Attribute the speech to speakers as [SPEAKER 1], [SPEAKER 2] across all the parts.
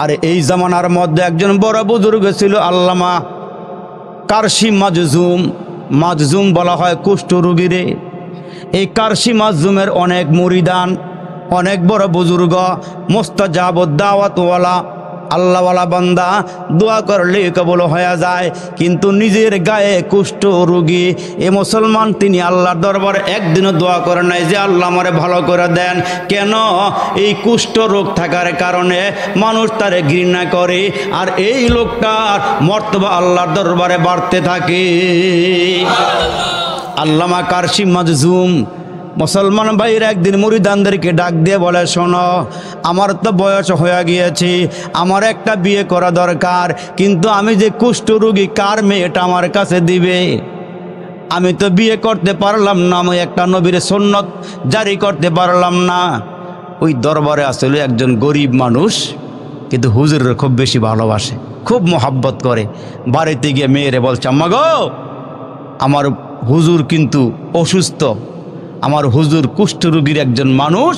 [SPEAKER 1] আর এই জামানার মধ্যে একজন বড় বুজুর্গ ছিল আল্লামা কারশি মাজজুম। মাজজুম বলা হয় কুষ্ঠ রোগীরে। এই কারশি মাজজুমের অনেক মুরিদান, অনেক বড় বুজুর্গ, মুস্তাজাবুদ দাওয়াতওয়ালা আল্লাহওয়ালা বান্দা, দোয়া করলে কবুল হয়ে যায়। কিন্তু নিজের গায়ে কুষ্ঠ রোগী এ মুসলমান, তিনি আল্লাহর দরবারে একদিনও দোয়া করে নাই যে আল্লাহ আমারে ভালো করে দেন। কেন? এই কুষ্ঠ রোগ থাকার কারণে মানুষ তারে ঘৃণা করে, আর এই লোকটার মর্তবা আল্লাহর দরবারে বাড়তে থাকে। আল্লামা কারশি মাজজুম মুসলমান ভাইরা একদিন মুরিদানদেরকে ডাক দিয়ে বলে, শোনো, আমার তো বয়স হয়ে গিয়েছে, আমার একটা বিয়ে করা দরকার, কিন্তু আমি যে কুষ্ঠ রোগী, কার মেয়েটা আমার কাছে দিবে? আমি তো বিয়ে করতে পারলাম না, আমি একটা নবীর সুন্নত জারি করতে পারলাম না। ওই দরবারে আসলে একজন গরিব মানুষ, কিন্তু হুজুরের খুব বেশি ভালোবাসে, খুব মোহাব্বত করে। বাড়িতে গিয়ে মেয়েরে বলছে, আম্মা গো, আমার হুজুর কিন্তু অসুস্থ, আমার হুজুর কুষ্ঠ রোগীর একজন মানুষ,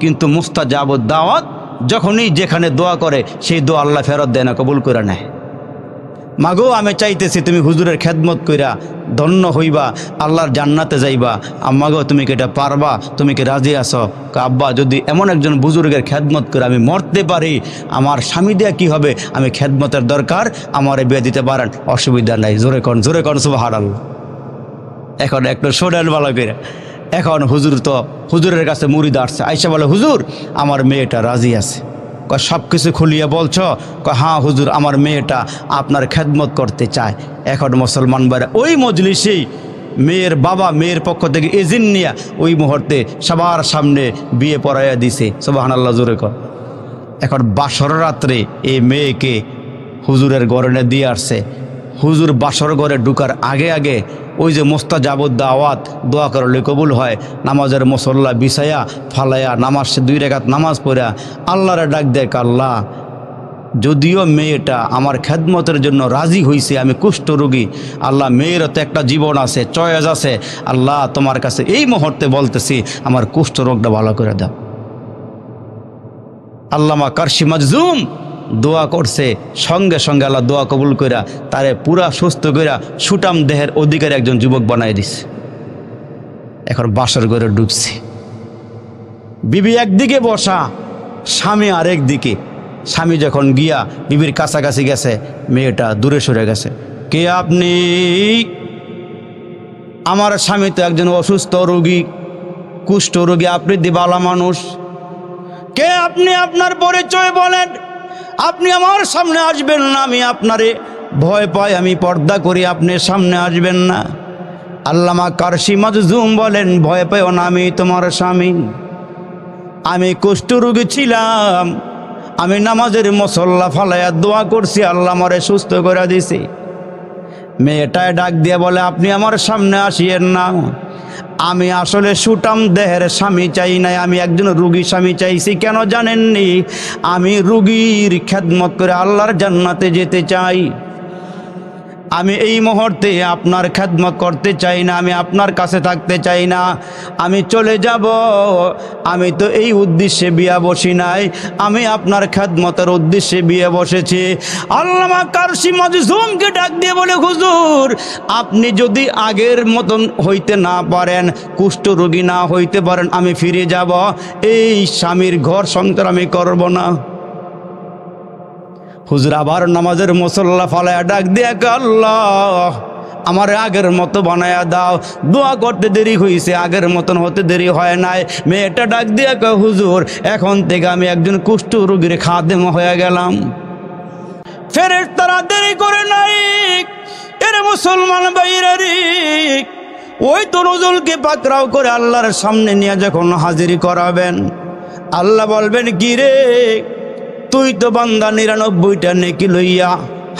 [SPEAKER 1] কিন্তু মুস্তাজাবুদ দাওয়াত, যখনই যেখানে দোয়া করে সেই দোয়া আল্লাহ ফেরত দেয় না, কবুল করে নেয়। মাগো, আমি চাইতেছি তুমি হুজুরের খেদমত কইরা ধন্য হইবা, আল্লাহর জান্নাতে যাইবা। আম্মাগো, তুমি কি এটা পারবা? তুমি কি রাজি আছো? আব্বা, যদি এমন একজন বুজুর্গের খেদমত করে আমি মরতে পারি, আমার স্বামী দেয়া কি হবে? আমি খেদমতের দরকার, আমারে বিয়ে দিতে পারেন, অসুবিধা নাই। জোরে কন সুবহানাল্লাহ। এখন একটু শোনেন ভালো করে। এখন হুজুরের কাছে মুরিদ আসছে, আইসা বলে, হুজুর, আমার মেয়েটা রাজি আছে। সব কিছু খুলিয়ে বলছো? হ্যাঁ হুজুর, আমার মেয়েটা আপনার খেদমত করতে চায়। এখন মুসলমান ভাইরা ওই মজলিসেই মেয়ের বাবা মেয়ের পক্ষ থেকে এজেন্ট নিয়ে ওই মুহূর্তে সবার সামনে বিয়ে পড়াইয়া দিছে। সুবহানাল্লাহ, জোরে কর। এখন বাসর রাত্রে এই মেয়েকে হুজুরের ঘরে দিয়ে আসছে। হুজুর বাসর ঘরে ঢুকার আগে আগে ওই যে মুস্তাজাবুদ দাওয়াত, দোয়া করলে কবুল হয়, নামাজের মুসল্লা বিছায়া ফালাইয়া নামাজ 2 রাকাত নামাজ পড়া আল্লাহরে ডাক দেয়, আল্লাহ, যদিও মেয়েটা আমার খেদমতের জন্য রাজি হয়েছে, আমি কুষ্ঠ রোগী, আল্লাহ মেয়েরও তো একটা জীবন আছে, চয়েস আছে, আল্লাহ তোমার কাছে এই মুহূর্তে বলতেছি আমার কুষ্ঠ রোগটা ভালো করে দাও। আল্লামা কারশি মাজজুম দোয়া করছে, সঙ্গে সঙ্গে আল্লাহ দোয়া কবুল কইরা তারে পুরা সুস্থ কইরা সুটাম দেহের অধিকারী একজন যুবক বানাই দিছে। এখন বাসর ঘরে ঢুকছে, বিবি একদিকে বসা, স্বামী আরেক দিকে। স্বামী যখন গিয়া বিবির কাছাকাছি গেছে, মেয়েটা দূরে সরে গেছে। কে আপনি? আমার স্বামী তো একজন অসুস্থ রোগী, কুষ্ঠ রোগী, আপনি দিবালা মানুষ। কে আপনি? আপনার পরিচয় বলেন। আপনি আমার সামনে আসবেন না, আমি আপনারে ভয় পাই, আমি পর্দা করি, আপনি সামনে আসবেন না। আল্লামা কারশি মাজজুম বলেন, ভয় পাইও না, আমি তোমার স্বামী। আমি কুষ্ঠ রোগী ছিলাম, আমি নামাজের মুসল্লা ফালাইয়া দোয়া করছি, আল্লাহ আমারে সুস্থ করে দিছে। মেয়েটায় ডাক দিয়ে বলে, আপনি আমার সামনে আসিয়েন না, আমি আসলে সুটাম দেহের স্বামী চাই নাই, আমি একজন রুগী স্বামী চাইছি। কেন জানেননি? আমি রুগীর খেদমত করে আল্লাহর জান্নাতে যেতে চাই। আমি এই মুহূর্তে আপনার খেদমত করতে চাই না, আমি আপনার কাছে থাকতে চাই না, আমি চলে যাব। আমি তো এই উদ্দেশ্যে বিয়া বসি নাই, আমি আপনার খেদমতের উদ্দেশ্যে বিয়ে বসেছি। আল্লামা কারশি মাজজুমকে ডাক দিয়ে বলে, হুজুর, আপনি যদি আগের মতন হইতে না পারেন, কুষ্ঠ রোগী না হইতে পারেন, আমি ফিরে যাব, এই স্বামীর ঘর সংসার আমি করব না। হুজুর আবার নামাজের মুসল্লা ফালায়া ডাক দিয়ে, আল্লাহ আমার আগের মতো বানায়া দাও। দোয়া করতে দেরি হয়েছে, আগের মতন হতে দেরি হয় নাই। মেয়েটা ডাক দিয়ে, হুজুর, এখন থেকে আমি একজন কুষ্ঠ রোগীর খাদেম হয়ে গেলাম। ফেরেশতারা দেরি করে নাই। এর মুসলমান ভাইরা রে, ওই তো নজরুলকে পাকড়াও করে আল্লাহর সামনে নিয়ে যখন হাজির করাবেন, আল্লাহ বলবেন, কি রে, তুই তো বান্দা 99টা নেকি লইয়া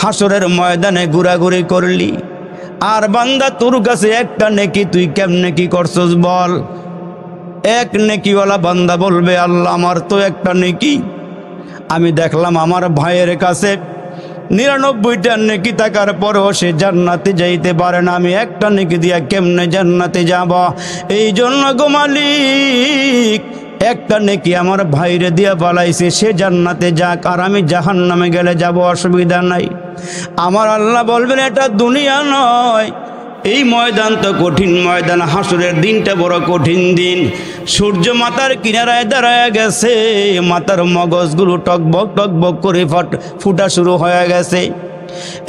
[SPEAKER 1] হাসরের ময়দানে ঘোরাঘুরি করলি, আর বান্দা তোর কাছে একটা নেকি, তুই কেমনে কি করছস বল? এক নেকিওয়ালা বান্দা বলবে, আল্লাহ আমার তো একটা নেকি, আমি দেখলাম আমার ভাইয়ের কাছে 99টা নেকি থাকার পরেও সে জান্নাতে যাইতে পারে না, আমি একটা নেকি দিয়া কেমনে জান্নাতে যাব? এই জন্য গো মালিক, একটা নেকি আমার ভাইরে দিয়া পালাইছে, সে জান্নাতে যাক আর আমি জাহান্নামে গেলে যাব, অসুবিধা নাই। আমার আল্লাহ বলবেন এটা দুনিয়া নয়, এই ময়দান তো কঠিন ময়দান, হাসরের দিনটা বড় কঠিন দিন। সূর্য মাথার কিনারায় দাঁড়ায় গেছে, মাথার মগজগুলো টকবক টকবক করে ফুটা শুরু হয়ে গেছে।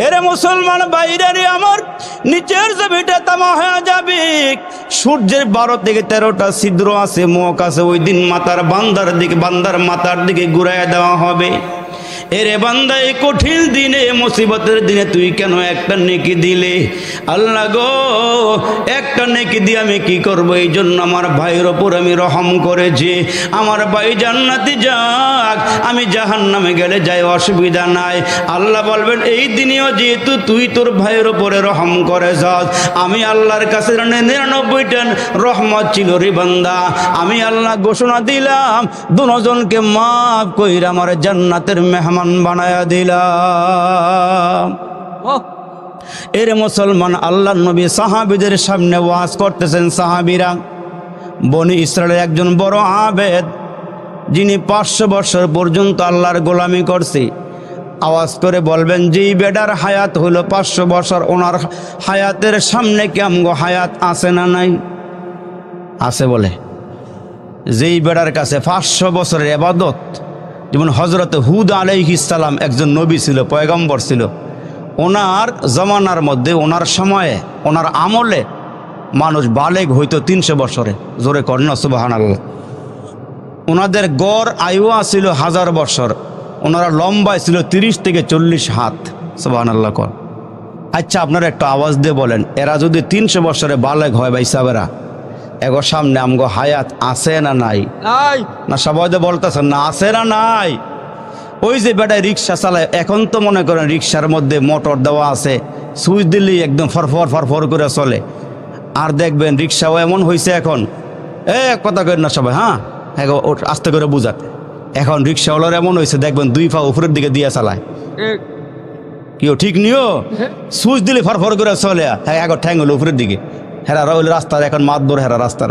[SPEAKER 1] এরে মুসলমান বাইরে আমার নিচের জমিটা তামা হয়ে যাবে। সূর্যের 12 থেকে 13টা ছিদ্র আছে, মুখ আছে। ওই দিন মাথার বান্দার মাথার দিকে ঘুরাইয়া দেওয়া হবে। এরে বান্দা, এই কঠিন দিনে, মুসিবতের দিনে তুই কেন একটা নেকি দিলে? আল্লাহ গো, একটা নেকি দিয়ে আমি কি করব? এই জন্য আমার ভাইয়ের ওপর আমি রহম করেছি। আমার ভাই জান্নাতে যাক, আমি জাহান্নামে গেলে যাই, অসুবিধা নাই। আল্লাহ বলবেন এই দিনেও যেহেতু তুই তোর ভাইয়ের ওপরে রহম করে যাস, আমি আল্লাহর কাছে 99টা রহমত ছিল রে বান্দা। আমি আল্লাহ ঘোষণা দিলাম, দুজনকে মাফ কইরা আমার জান্নাতের মেহমান বানায়া দিলাম। এর মুসলমান, আল্লাহর নবী সাহাবীদের সামনে ওয়াজ করতেছেন। সাহাবীরা বনি ইসরায়েলের একজন বড় আবেদ, যিনি 500 বছর পর্যন্ত আল্লাহর গোলামি করছে, আওয়াজ করে বলবেন যেই বেটার হায়াত হলো 500 বছর, ওনার হায়াতের সামনে কি আমগো হায়াত আছে না নাই? আছে বলে। যেই বেটার কাছে 500 বছরের ইবাদত, যেমন হযরত হুদ আলাইহিস সালাম একজন নবী ছিল, পয়গম্বর ছিল। ওনার জমানার মধ্যে, ওনার সময়ে, ওনার আমলে মানুষ বালেগ হইতো 300 বছরে। জোরে করেন না সুবহানাল্লাহ। ওনাদের গড় আয়ু ছিল 1000 বছর। ওনারা লম্বায় ছিল 30 থেকে 40 হাত। সুবহানাল্লাহ কর। আচ্ছা, আপনারা একটু আওয়াজ দিয়ে বলেন, এরা যদি 300 বছরে বালেগ হয় ভাই সাহেবেরা, এগো সামনে আমগো হায়াত আছে না নাই? না সবাই তো বলতেছেন না আছে না নাই? ওই যে বেটায় রিক্সা চালায়, এখন তো মনে করেন রিক্সার মধ্যে মোটর দেওয়া আছে, সুইচ দিলেই একদম ফরফর ফরফর করে চলে। আর দেখবেন রিক্সাও এমন হয়েছে এখন, কথা করেন না সবাই, হ্যাঁ আস্তে করে বুঝাক। এখন রিক্সাওয়ালার এমন হয়েছে, দেখবেন 2 পা উপরের দিকে দিয়ে চালায়। কেউ ঠিক নিও, সুইচ দিলে ফরফর করে চলে, এখন ঠ্যাং হলো উপরের দিকে। হেরা রইল রাস্তার, এখন মাতবর হেরা রাস্তার।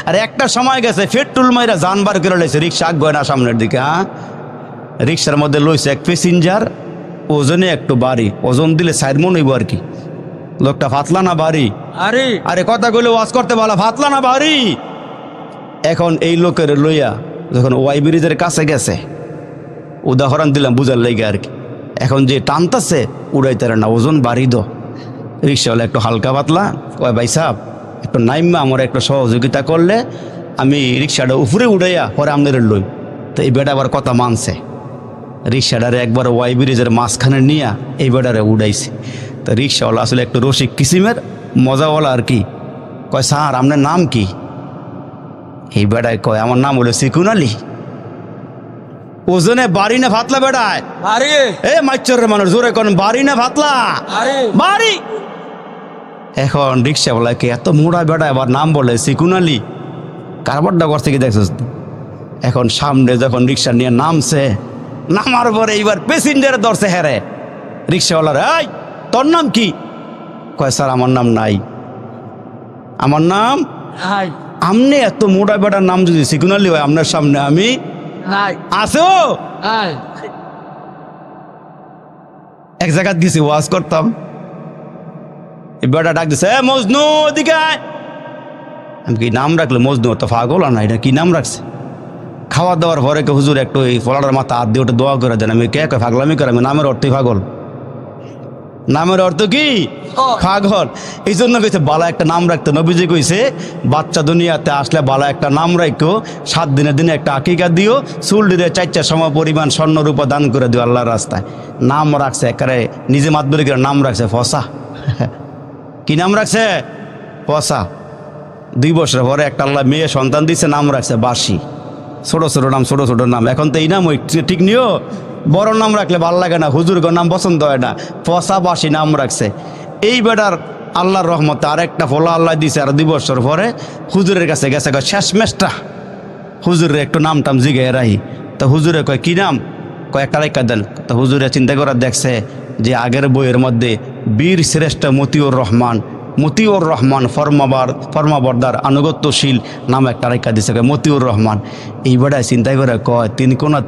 [SPEAKER 1] আর একটা সময় গেছে পেট্রোল মাইরা জানবার করে লইছে, রিক্সা আগ না সামনের দিকে। হ্যাঁ, রিক্সার মধ্যে লইছে এক প্যাসেঞ্জার, ওজনে একটু বাড়ি, ওজন দিলে 4 মণ হইব আর কি। লোকটা ফাতলা না বাড়ি? আরে কথা কইলে ওয়াজ করতে বলা, ফাতলা না বাড়ি? এখন এই লোকের লইয়া যখন ওয়াই ব্রিজের কাছে গেছে, উদাহরণ দিলাম বুঝার লেগে আর কি, এখন যে টানতাছে উড়াইতে না, ওজন বাড়ি দো। রিক্সাওয়ালা একটু হালকা পাতলা কয়, ভাই সাহেব একটু নাইমা আমার একটু সহযোগিতা করলে আমি রিক্সাটা উপরে উড়াইয়া পরে আপনার লই। তো এই বেটা আবার কথা মানছে, রিক্সাটারে একবার ওয়াই ব্রিজের মাঝখানে নিয়ে এই বেটারে উড়াইছে। তো রিক্সাওয়ালা আসলে একটু রসিক কিসিমের মজাওয়ালা আর কি, কয় স্যার আপনার নাম কি? এই বেটায় কয় আমার নাম হলো সিকুন আলী। ওজনে বাড়ি না ফাতলা বেটায়? এ মাইচরের মানুষ জোরে কোন বাড়ি না ফাতলা? বাড়ি। এখন রিক্সাওয়ালাকে এত মোড়া বেটা আবার নাম বলে সিকুন আলী, কারবারটা করছে কি দেখছিস? এখন সামনে যখন রিক্সা নিয়ে নামছে, নামার পরে এইবার প্যাসেঞ্জারে ধরছে হেরে। রিক্সাওয়ালার, এই তোর নাম কি? কয় স্যার আমার নাম নাই। আমার নাম আমনে এত মোটা বেটার নাম যদি সিকুন আলী হয় আপনার সামনে আমি আছো? এক জায়গায় গেছি ওয়াজ করতাম, এই বেটা ডাক দিছে, মজনু ওদিকে আয়। আমি কি নাম রাখলো মজনু? তো পাগল না, এটা কি নাম রাখছে? খাওয়া দাওয়ার পরে কে হুজুর একটু এই ফলাটার মাথা হাত দিয়ে ওটা দোয়া করে দেন। আমি কে পাগলামি করে? আমি নামের অর্থই পাগল। নামের অর্থ কি? পাগল। এই জন্য কইছে বালা একটা নাম রাখতে। নবীজি কইছে বাচ্চা দুনিয়াতে আসলে বালা একটা নাম রাখো, 7 দিনের দিনে একটা আকিকা দিও, চুল দিলে 4 সম পরিমাণ স্বর্ণ রূপা দান করে দিও আল্লাহর রাস্তায়। নাম রাখছে একেবারে নিজে মাতবরি করে নাম রাখছে ফসা। কি নাম রাখছে? ফসা। 2 বছর পরে একটা আল্লাহ মেয়ে সন্তান দিচ্ছে, নাম রাখছে বাসি। ছোট ছোট নাম, ছোট ছোট নাম। এখন তো এই নাম ওই ঠিক নিও, বড় নাম রাখলে ভালো লাগে না, হুজুরগো নাম পছন্দ হয় না, ফসা বাসি নাম রাখছে। এই বেটার আল্লাহর রহমতে আর একটা ফলা আল্লাহ দিছে। আর 2 বছর পরে হুজুরের কাছে গেছে, শেষ মেশটা হুজুরের একটু নাম টাম জিগে রাহি। তো হুজুরে কয় কি নাম? কয় একটা রেখা দেন। তো হুজুরে চিন্তা করে দেখছে যে আগের বইয়ের মধ্যে বীর শ্রেষ্ঠ মতিউর রহমান মতিউর রহমান ফরমাবরদার আনুগত্যশীল নাম একটা রেখা দিছে মতিউর রহমান। এই বেড়ায় চিন্তা করে কয়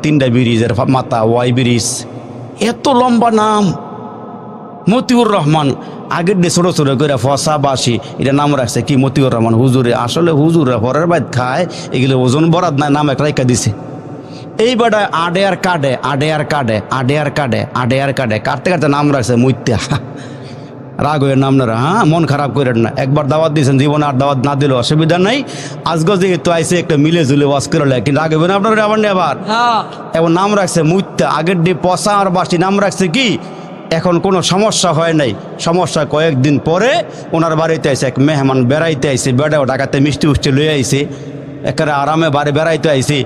[SPEAKER 1] তিনটা ব্রিজের মাথা ওয়াই ব্রিজ, এত লম্বা নাম মতিউর রহমান। আগের দিয়ে ছোটো ছোটো করে ফসা বাসি এটা নাম রাখছে কি মতিউর রহমান। হুজুরে আসলে হুজুরে পরের বাইত খায়, এগুলো ওজন বরাদ নাই, নাম একটা রেখা দিছে। এই বেড়ায় আডে আর কাটে কাটতে কাটতে নাম রাখছে মুইত্যা। রাগ হয়ে নাম না, হ্যাঁ মন খারাপ করেন না, একবার দাওয়াত দিয়েছেন, জীবনে আর দাওয়াত না দিলেও অসুবিধা নাই। আজকে যেহেতু আইসে একটা মিলে জুলে ওয়াজ করে, কিন্তু রাগ হবে না আপনার আবার নিয়ে আবার। এবং নাম রাখছে মুইত্যা, আগের দিয়ে পচা আর বাসি নাম রাখছে কি। এখন কোনো সমস্যা হয় নাই, সমস্যা কয়েকদিন পরে ওনার বাড়িতে আইসে এক মেহমান বেড়াইতে আইসে, বেড়াও ঢাকাতে মিষ্টি উষ্টি লয়ে আইসে, একেবারে আরামে বাড়ি বেড়াইতে আইসি।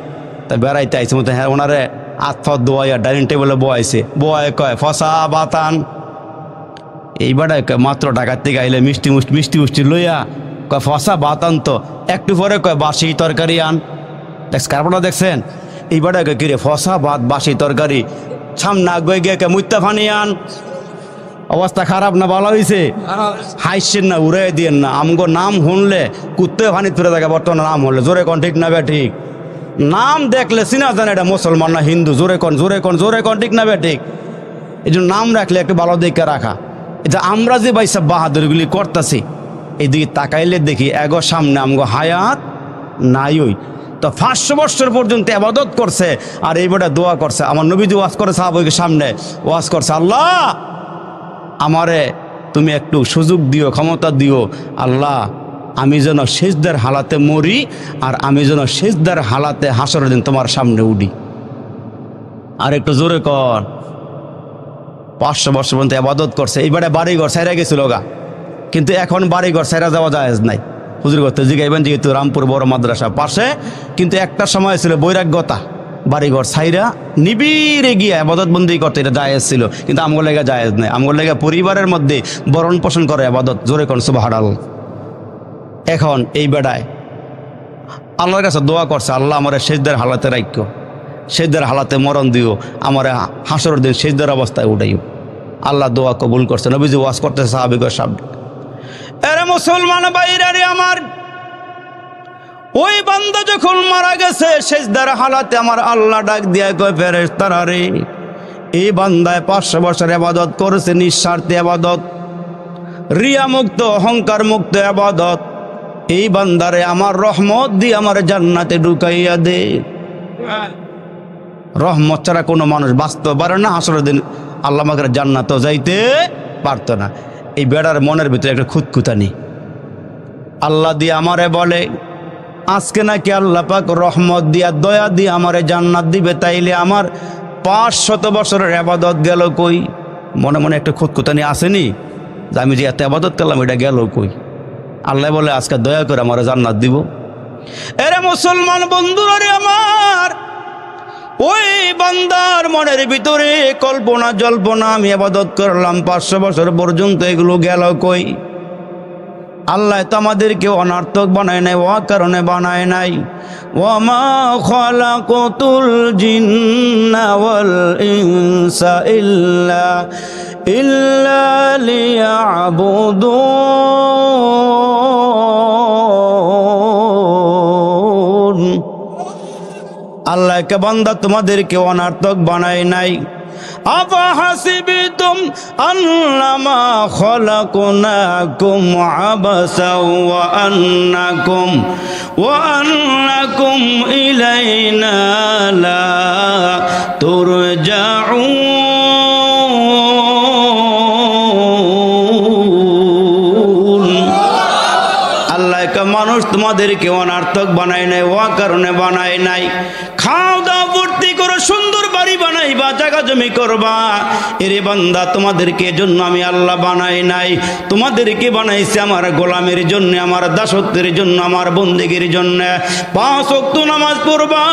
[SPEAKER 1] তা বেড়াইতে আইসে মতো হ্যাঁ ওনারে আতফত দোয়াইয়া ডাইনিং টেবিলে বয়াইছে, বয় কয় ফসা বাতান। এই বেড়ায় মাত্র ঢাকার থেকে আইলে মিষ্টি উষ্টি লইয়া কয় ফসা বাতান, তো একটু পরে কয় বাসি তরকারি আন। কারণটা দেখছেন, এই বেড়ায় কয় কিরে ফসা ভাত বাসি তরকারি, সামনে আগে গিয়ে মুইত্যা ফানি আন। অবস্থা খারাপ না ভালো হয়েছে? হাইসেন না, উড়াই দিয়েন না। আমগো নাম শুনলে কুত্তে ফানি তুলে থাকে, বর্তমানে নাম হলে জোরে কন ঠিক না বে ঠিক। নাম দেখলে চিনা জানে এটা মুসলমান না হিন্দু, জোরে কন ঠিক না বে ঠিক। এই জন্য নাম রাখলে একটু ভালো দেখে রাখা। এটা আমরা যে বাইসা বাহাদুরগুলি করতেছি, এদিকে তাকাইলে দেখি এগো সামনে আমগো হায়াত নাই। ওই তো 500 বছর পর্যন্ত ইবাদত করছে, আর এইবারে দোয়া করছে। আমার নবীজি ওয়াজ করে সাহাবাকে সামনে ওয়াজ করছে, আল্লাহ আমারে তুমি একটু সুযোগ দিও, ক্ষমতা দিও আল্লাহ, আমি যেন সিজদার হালাতে মরি, আর আমি যেন সিজদার হালাতে হাসরের দিন তোমার সামনে উঠি। আর একটু জোরে কর। 500 বছর পর্যন্ত ইবাদত করছে, এইবারে বাড়িঘর সাইরা গেছিল গা, কিন্তু এখন বাড়িঘর সাইরা যাওয়া জায়েজ নাই। হুজুর করতে জিগাইবেন, যেহেতু রামপুর বড় মাদ্রাসা পাশে, কিন্তু একটা সময় ছিল বৈরাগ্যতা, বাড়িঘর সাইরা নিবিড়ে গিয়ে ইবাদত বন্দি করতে এটা জায়েজ ছিল, কিন্তু আমগো লেগে জায়েজ নাই। আমগো লেগে পরিবারের মধ্যে বরণ পোষণ করে ইবাদত, জোরে কোন সুবহানাল্লাহ। এখন এই বেড়ায় আল্লাহর কাছে দোয়া করছে, আল্লাহ আমার সিজদার হালাতে রাখো, সিজদার হালাতে মরণ দিও, আমার হাসরের দিন সিজদার অবস্থায় উঠাইও। আল্লাহ দোয়া কবুল করছে। নবীজি ওয়াজ করতেছে সাহাবীদের সামনে, এরে মুসলমান ভাইরা আমার, ওই বান্দা যখন মারা গেছে সিজদার হালাতে আমার আল্লাহ ডাক দিয়া কয়, ফেরেশতারা রে, এই বান্দায় 500 বছর ইবাদত করেছে, নিঃস্বার্থে ইবাদত, রিয়া মুক্ত অহংকার মুক্ত ইবাদত। এই বান্দারে আমার রহমত দিয়ে আমার জান্নাতে ঢুকাইয়া দে। রহমত ছাড়া কোনো মানুষ বাঁচতে পারে না, হাসরের দিন আল্লাহ আমাকে জান্নাতও যাইতে পারতো না। এই বেড়ার মনের ভিতরে একটা খুঁতখুঁতানি। আল্লাহ দিয়ে আমারে বলে, আজকে নাকি আল্লাহ পাক রহমত দিয়া দয়া দিয়ে আমারে জান্নাত দিবে, তাইলে আমার 500 বছরের ইবাদত গেল কই? মনে মনে একটা খুঁতখুঁতানি আসেনি যে আমি যে এত ইবাদত করলাম এটা গেল কই? আল্লাহ বলে, আজকে দয়া করে আমারে জান্নাত দিব। এরে মুসলমান বন্ধুরা রে আমার, ওই বান্দার মনের ভিতরে কল্পনা জল্পনা, আমি ইবাদত করলাম 500 বছর পর্যন্ত, এগুলো গেল কই? আল্লাহ তো আমাদেরকে অনার্থক বানায় নাই, ও কারণে বানায় নাই। ওয়ামা খালাকাতুল জিন্না ওয়াল ইনসা ইল্লা লিয়াবুদুন। আল্লাহকে বান্দা তোমাদেরকে অনার্থক বানায় নাই। আফা হাসিবিতুম আন্নামা খালাকনাকুম আবাসা ওয়া আন্নাকুম ইলাইনা লা তুরজাউন। আল্লাহকে মানুষ তোমাদেরকে অনার্থক বানায় নাই, ও কারণে বানায় নাই। খাও দাও ভর্তি করো, সুন্দর বাড়ি বানাইবা, জায়গা জমি করবা। এরে বান্দা তোমাদেরকে জন্য আমি আল্লাহ বানাই নাই, তোমাদেরকে বানাইছি আমার গোলামের জন্য, আমার দাসত্বের জন্য, আমার বন্দেগীর জন্য। 5 ওয়াক্ত নামাজ পড়বা,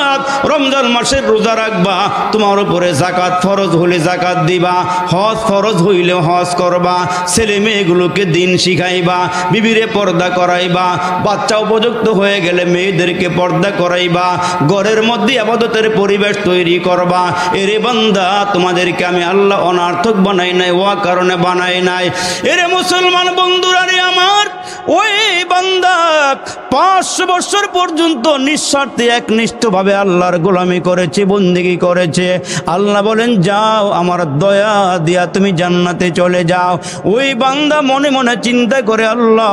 [SPEAKER 1] রমজান মাসের রোজা রাখবা, তোমার উপরে যাকাত ফরজ হলে যাকাত দিবা, হজ ফরজ হইলে হজ করবা, ছেলে মেয়েগুলোকে দিন শিখাইবা, বিবিরে পর্দা করাইবা, বাচ্চা উপযুক্ত হয়ে গেলে মেয়েদেরকে পর্দা করাইবা, ঘরের মধ্যে ইবাদতের পরিবেশ তৈরি করবা। এরে বান্দা তোমাদেরকে আমি আল্লাহ অনার্থক বানাই নাই, ও কারণে বানাই নাই। এরে মুসলমান বন্ধুরা রে আমার, ওই বান্দা 500 বছর পর্যন্ত নিঃস্বার্থে একনিষ্ঠভাবে আল্লাহর গোলামি করেছে, বন্দেগী করেছে। আল্লাহ বলেন যাও আমার দয়া দিয়া তুমি জান্নাতে চলে যাও। ওই বান্দা মনে মনে চিন্তা করে, আল্লাহ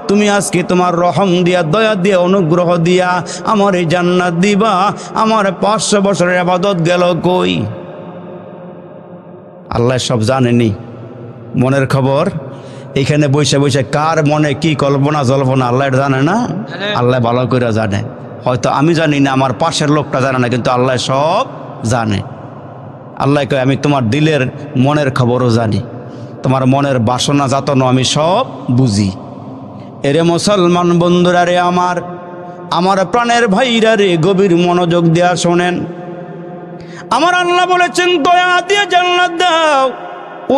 [SPEAKER 1] তুমি আজকে তোমার রহম দিয়া, দয়া দিয়া, অনুগ্রহ দিয়া আমার এই জান্নাত দিবা, আমার 500 বছরের ইবাদত গেল কই? আল্লাহ সব জানেনি, মনের খবর। এখানে বসে বসে কার মনে কি কল্পনা জল্পনা আল্লাহ জানে না? আল্লাহ ভালো করে জানে। হয়তো আমি জানি না, আমার পাশের লোকটা জানে না, কিন্তু আল্লাহ সব জানে। আল্লাহ কয় আমি তোমার দিলের মনের খবরও জানি, তোমার মনের বাসনা যাতনা আমি সব বুঝি। এরে মুসলমান বন্ধুরা রে আমার, আমার প্রাণের ভাইরা রে, গভীর মনোযোগ দেয়া শোনেন। আমার আল্লাহ বলেছেন দয়া দিয়ে জান্নাত দাও।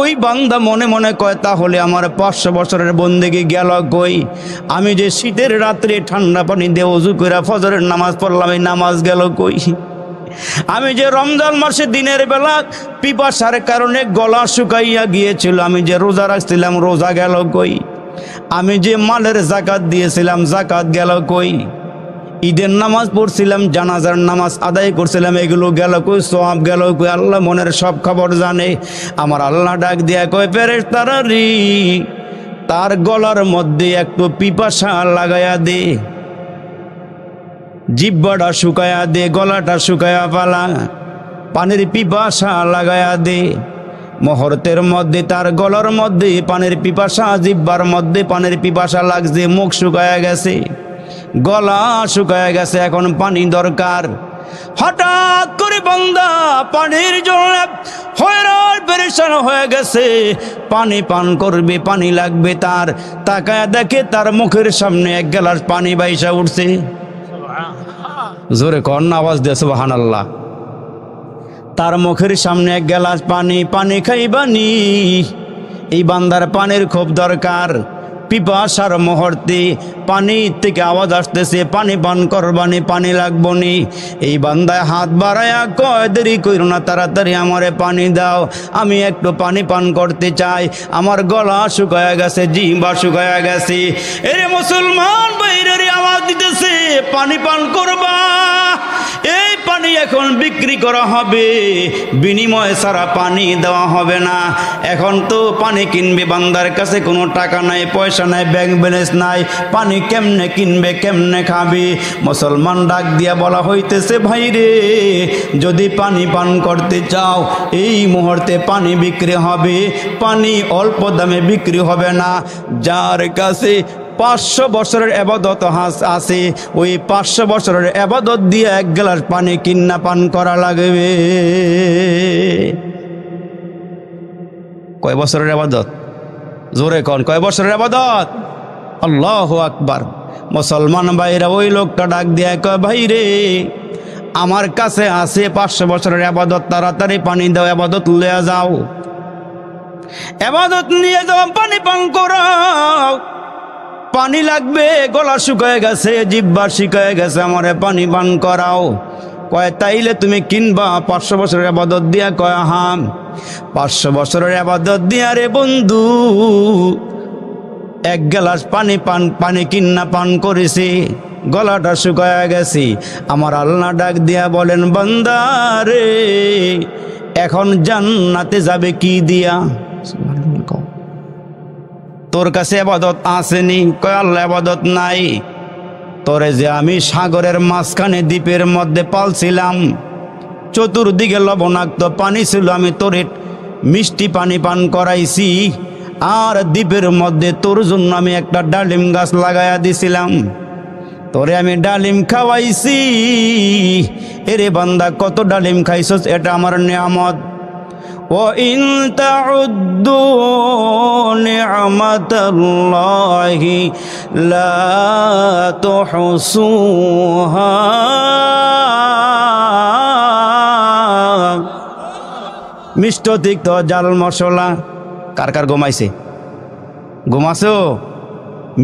[SPEAKER 1] ওই বান্দা মনে মনে কয় তাহলে আমার 500 বছরের বন্দেগী গেল কই? আমি যে শীতের রাত্রে ঠান্ডা পানি দিয়ে ওযু করে ফজরের নামাজ পড়লাম, এই নামাজ গেল কই? আমি যে রমজান মাসে দিনের বেলা পিপাসার কারণে গলা শুকাইয়া গিয়েছিল, আমি যে রোজা রাখছিলাম, রোজা গেল কই? আমি যে মালের যাকাত দিয়েছিলাম, যাকাত গেল কই? ঈদের নামাজ পড়ছিলাম, জানাজার নামাজ আদায় করছিলাম, এগুলো গেল কই? সওয়াব গেল কই? আল্লাহ মনের সব খবর জানে। আমার আল্লাহ ডাক দিয়া কয় ফেরেশতারা রে, তার গলার মধ্যে একটু পিপাসা লাগায়া দে, জিহ্বাটা শুকায়া দে, গলাটা শুকায়া ফালা, পানির পিপাসা লাগায়া দে। মুহূর্তের মধ্যে তার গলার মধ্যে পানির পিপাসা, জিহ্বার মধ্যে পানির পিপাসা লাগছে, মুখ শুকায়া গেছে, গলা শুকায়া গেছে, এখন পানি দরকার। হঠাৎ করে বান্দা পানির জন্য হয়রান পেরেশান হয়ে গেছে, পানি পান করবে, পানি লাগবে তার। তাকায় দেখে তার মুখের সামনে এক গ্লাস পানি বাইসা উঠছে। জোরে কর না, আওয়াজ দিয়ে সুবহানাল্লাহ। তার মুখের সামনে এক গ্লাস পানি, পানি খাইবানি। এই বান্দার পানির খুব দরকার। পিপাসার মুহূর্তে পানি থেকে আওয়াজ আসতেছে, পানি পান করবানি, পানি লাগবনি। এই বান্দায় হাত বাড়ায়া কয় দেরি কইরো না, তাড়াতাড়ি আমারে পানি দাও, আমি একটু পানি পান করতে চাই, আমার গলা শুকায়া গেছে, জিহ্বা শুকায়া গেছে। এরে মুসলমান বাইরে আওয়াজ দিতেছে পানি পান করবা। এই পানি এখন বিক্রি করা হবে, বিনিময়ে ছাড়া পানি দেওয়া হবে না। এখন তো পানি কিনবে, বান্দার কাছে কোনো টাকা নাই, পয়সা নাই, ব্যাংক ব্যালেন্স নাই, পানি কেমনে কিনবে, কেমনে খাবে? মুসলমান ডাক দিয়া বলা হইতেছে, ভাই রে, যদি পানি পান করতে চাও এই মুহূর্তে পানি বিক্রি হবে, পানি অল্প দামে বিক্রি হবে না। যার কাছে 500 বছরের ইবাদত আছে, ওই 500 বছরের ইবাদত দিয়ে এক গ্লাস পানি কিন্না পান করা লাগবে। কয় বছরের ইবাদত? জোরে কোন, কয় বছরের ইবাদত? আল্লাহু আকবার। মুসলমান ভাইরা ওই লোকটা ডাক দিয়ে কয়, ভাই রে, আমার কাছে আছে 500 বছরের ইবাদত, তাড়াতাড়ি পানি দাও, ইবাদত লইয়া যাও, ইবাদত নিয়ে যাও, পানি পান করাও। পানি লাগবে, গলা শুকায় গেছে, জিহ্বা শুকায় গেছে, আমারে পানি পান করাও। কয় তাইলে তুমি কিনবা 500 বছরের ইবাদত দিয়া? কয় হাম, 500 বছরের ইবাদত দিয়া রে বন্ধু এক গ্লাস পানি কিন্না পান করেছি, গলাটা শুকায় গেছে। আমার আল্লাহ ডাক দিয়া বলেন, বান্দা রে, এখন জান্নাতে যাবে কি দিয়া? তোর কাছে ইবাদত আসেনি? কয় আল্লাহ ইবাদত নাই। তোরে যে আমি সাগরের মাঝখানে দ্বীপের মধ্যে পালছিলাম, চতুর্দিকে লবণাক্ত পানি ছিল, আমি তোরে মিষ্টি পানি পান করাইছি, আর দ্বীপের মধ্যে তোর জন্য আমি একটা ডালিম গাছ লাগাইয়া দিছিলাম, তোরে আমি ডালিম খাওয়াইছি। এরে বান্দা, কত ডালিম খাইছস, এটা আমার নিয়ামত। وَإِن تَعُدُّوا نِعْمَةَ اللَّهِ لَا تُحْصُوهَا। মিষ্ট তিক্ত জাল মশলা, কার কার ঘুমাইছে? ঘুমাছো?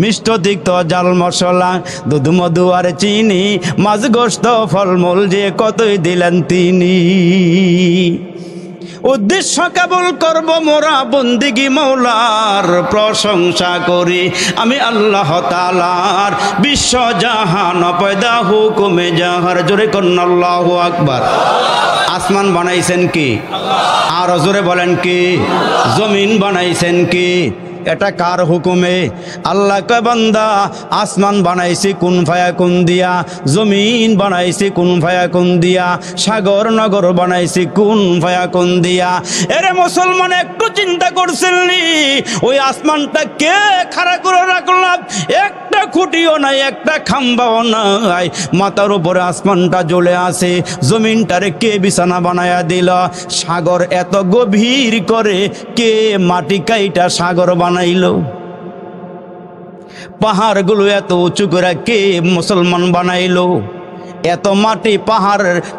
[SPEAKER 1] মিষ্ট তিক্ত জাল মশলা, দুধ মধু আর চিনি, মাছ গোস্ত ফলমূল যে কতই দিলেন তিনি। উদ্দেশ্য কেবল করব মোরা বন্দিগি মৌলার, প্রশংসা করি আমি আল্লাহ তাআলার, বিশ্ব জাহান পয়দা হুকুমে জাহার। জোরে কন্না আল্লাহু আকবার। আসমান বানাইছেন কি? আর জোরে বলেন কি? জমিন বানাইছেন কি? এটা কার হুকুমে? আল্লাহ কয় বান্দা আসমান বানাইছি কুন ফায়াকুন দিয়া, জমিন বানাইছি কুন ফায়াকুন দিয়া, সাগর নগর বানাইছি কুন ফায়াকুন দিয়া। এরে মুসলমান একটু চিন্তা করছিলি ওই আসমানটা কে খাড়া করে রাখলাম? একটা খুঁটিও নাই, একটা খাম্বাও নাই, মাথার উপরে আসমানটা জ্বলে আছে। জমিনটারে কে বিছানা বানায়া দিল? সাগর এত গভীর করে কে মাটি কাইটা সাগর বানাইলো? পাহাড়গুলো এত উঁচু করে কে মুসলমান বানাইলো? এত মাটি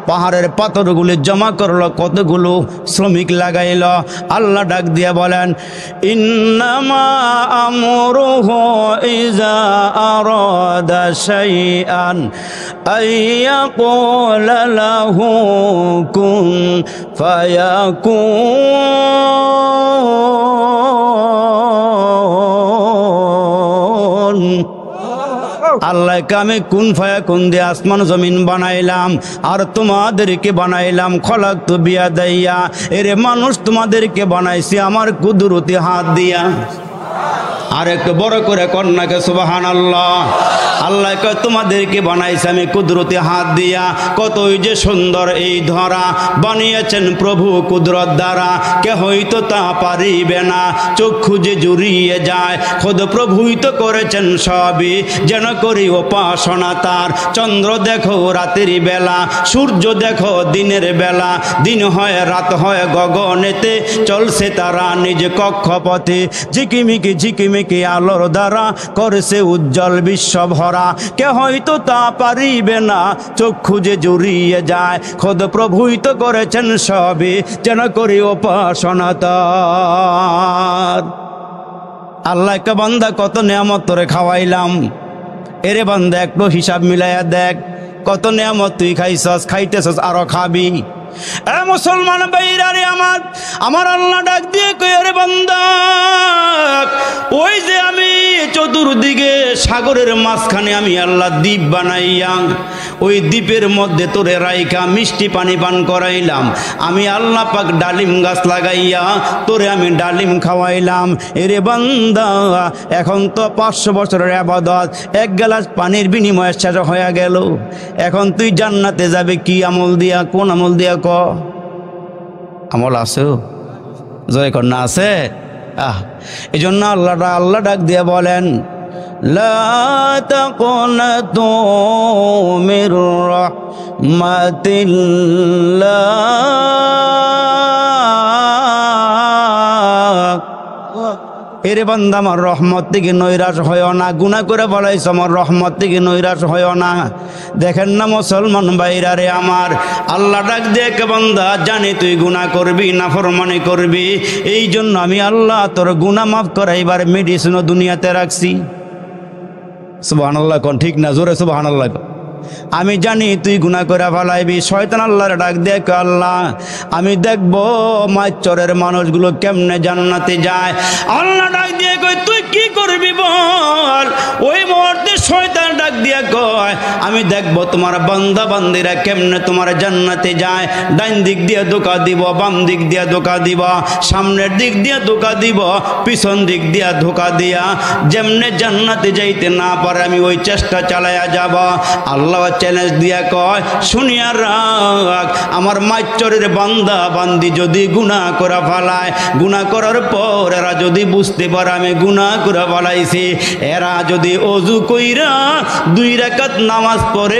[SPEAKER 1] পাহাড়ের পাথরগুলি জমা করলো, কতগুলো শ্রমিক লাগাইল? আল্লাহ ডাক দিয়ে বলেন, ইন্নামা আমরুহু ইযা আরাদা শাইআন আইয়াকুলা লাহু কুন ফায়াকুন। আল্লাহকে আমি কুন ফায়াকুন দিয়ে আসমান জমিন বানাইলাম, আর তোমাদেরকে বানাইলাম খলাকতু বিয়াদাইয়া। এরে মানুষ তোমাদেরকে বানাইছি আমার কুদরতি হাত দিয়া। আর একটু বড় করে কন্যাকে সুবহানাল্লাহ। আল্লাহ কয় তোমাদেরকে বানাইছে আমি কুদরতি হাত দিয়া। কতই যে সুন্দর এই ধরা, বানিয়েছেন প্রভু কুদরত দ্বারা, কেহই তো তা পারিবে না। চক্ষু যে জুড়িয়ে যায়, খোদ প্রভুই তো করেছেন সবই, যেন করি উপাসনা তার। চন্দ্র দেখো রাতের বেলা, সূর্য দেখো দিনের বেলা, দিন হয় রাত হয় গগনেতে, চলছে তারা নিজ কক্ষপথে। ঝিকিমিকি ঝিকিমিকি আলোর দ্বারা করেছে উজ্জ্বল বিশ্ব ভরা, কেহই তো তা পারিবে না। চক্ষু যে জুড়িয়ে যায়, খোদ প্রভুই তো করেছেন সবই, যেন করি উপাসনা তার। আল্লাহকে বান্দা কত নিয়ামত তোরে খাওয়াইলাম। এরে বান্দা একটু হিসাব মিলাইয়া দেখ, কত নিয়ামত তুই খাইছস, খাইতেছস, আরো খাবি। এ মুসলমান ভাইরা রে আমার আল্লাহ ডাক দিয়ে কয়, রে বান্দা ওই যে আমি চতুর্দিকে সাগরের মাঝখানে আমি আল্লাহ দ্বীপ বানাইয়া, ওই দ্বীপের মধ্যে তোরে রাইকা মিষ্টি পানি পান করাইলাম। আমি আল্লাহ পাক ডালিম গাছ লাগাইয়া তোরে আমি ডালিম খাওয়াইলাম। এরে বান্দা এখন তো 500 বছরের ইবাদত এক গ্লাস পানির বিনিময়ে শেষ হয়ে গেল। এখন তুই জান্নাতে যাবে কি আমল দিয়া? কোন আমল দিয়া? ক আমল আছে? জয় কর না আছে? এই জন্য আল্লাহ ডাক দিয়ে বলেন, লা তাকুনাতু মির রাহমাতিল্লাহ। এরে বান্দা আমার রহমত থেকে নৈরাশ হয় না। গুনাহ করে বলাইছ, আমার রহমত থেকে নৈরাশ হয় না। দেখেন না মুসলমান ভাইরা রে আমার, আল্লাহ ডাক দেখে বান্দা জানি তুই গুনাহ করবি, নাফরমানি করবি, এই জন্য আমি আল্লাহ তোর গুনাহ মাফ করাইবার মেডিসিনও দুনিয়াতে রাখছি। সুবহানাল্লাহ কোন ঠিক না? জোরে সুবহানাল্লাহ। আমি জানি তুই গুনাহ করে ফেলাইবি। শয়তান আল্লাহর ডাক দেখ, আল্লাহ আমি দেখবো মাইচরের মানুষগুলো কেমনে জান্নাতে যায়। আল্লাহ ডাক দিয়ে কই, তুই কি করবি বল? ওই মুহূর্তে শয়তান ডাক দিয়ে কয়, আমি দেখবো তোমার বান্দা বান্দিরা কেমনে তোমার জান্নাতে যায়। ডাইন দিক দিয়ে ধোঁকা দিব, বাম দিক দিয়ে ধোঁকা দিব, সামনের দিক দিয়ে ধোঁকা দিব, পিছন দিক দিয়ে ধোঁকা দিয়া যেমনে জান্নাতে যাইতে না পারে আমি ওই চেষ্টা চালাইয়া যাব। আল্লাহ চ্যালেঞ্জ দিয়া কয়, শুনিয়া রাখ, আমার মাইচরের বান্দা বান্দি যদি গুনাহ করে ফেলায়, গুনাহ করার পর এরা যদি বুঝতে পারে আমি গুনাহ করে ফেলাইছি, এরা যদি ওযু কইরা 2 রাকাত নামাজ পড়ে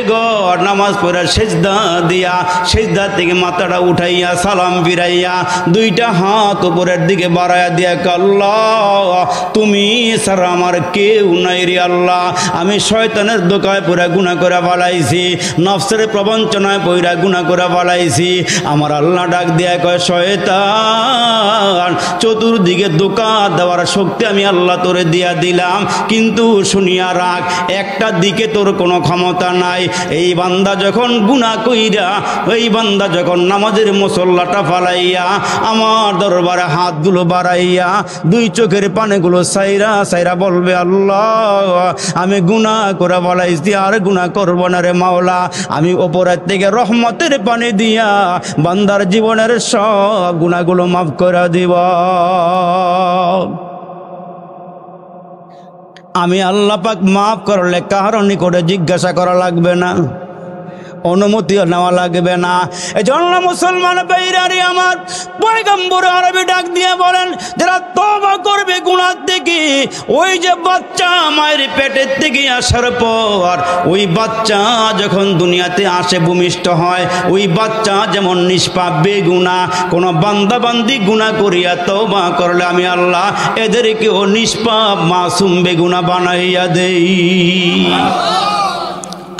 [SPEAKER 1] নামাজ পড়ে সেজদা দিয়া, সেজদা থেকে মাথাটা উঠাইয়া সালাম ফিরাইয়া 2টা হাত উপরের দিকে বাড়াইয়া দিয়া, আল্লাহ তুমি ছাড়া আমার কেউ নাই রে আল্লাহ, আমি শয়তানের ধোঁকায় পড়ে গুনাহ করে ফেলাইছি, ফেলাইছি, নফসের প্রবঞ্চনায় পইরা গুনাহ করে ফেলাইছি। আমার আল্লাহ ডাক দিয়া কয়, শয়তান চতুর্দিকে ধোঁকা দেওয়ার শক্তি আমি আল্লাহ তোরে দিয়া দিলাম, কিন্তু শুনিয়া রাখ, একটা দিকে তোর কোনো ক্ষমতা নাই। এই বান্দা যখন গুনাহ কইরা, এই বান্দা যখন নামাজের মুসল্লাটা ফালাইয়া আমার দরবারে হাতগুলো বাড়াইয়া দুই চোখের পানিগুলো সাইরা সাইরা বলবে, আল্লাহ আমি গুনাহ করে ফেলাইছি, আর গুনাহ করব না রে মাওলা, আমি ওপরের থেকে রহমতের পানি দিয়া বান্দার জীবনের সব গুনাহগুলো মাফ করে দিব। আমি আল্লাহ পাক মাফ করলে কারো নিকটে জিজ্ঞাসা করা লাগবে না, অনুমতিও নেওয়া লাগবে না। এজন্য মুসলমান ভাইরারে আমার, পয়গম্বর আরবি ডাক দিয়ে বলেন, যারা তওবা করবে গুনাহ থেকে, ওই যে বাচ্চা মায়ের পেটের থেকে আসার পর ওই বাচ্চা যখন দুনিয়াতে আসে ভূমিষ্ঠ হয়, ওই বাচ্চা যেমন নিষ্পাপ বেগুনাহ, কোন বান্দা বান্দি গুনাহ করিয়া তওবা করলে আমি আল্লাহ এদেরকেও নিষ্পাপ মাসুম বেগুনাহ বানাইয়া দেই।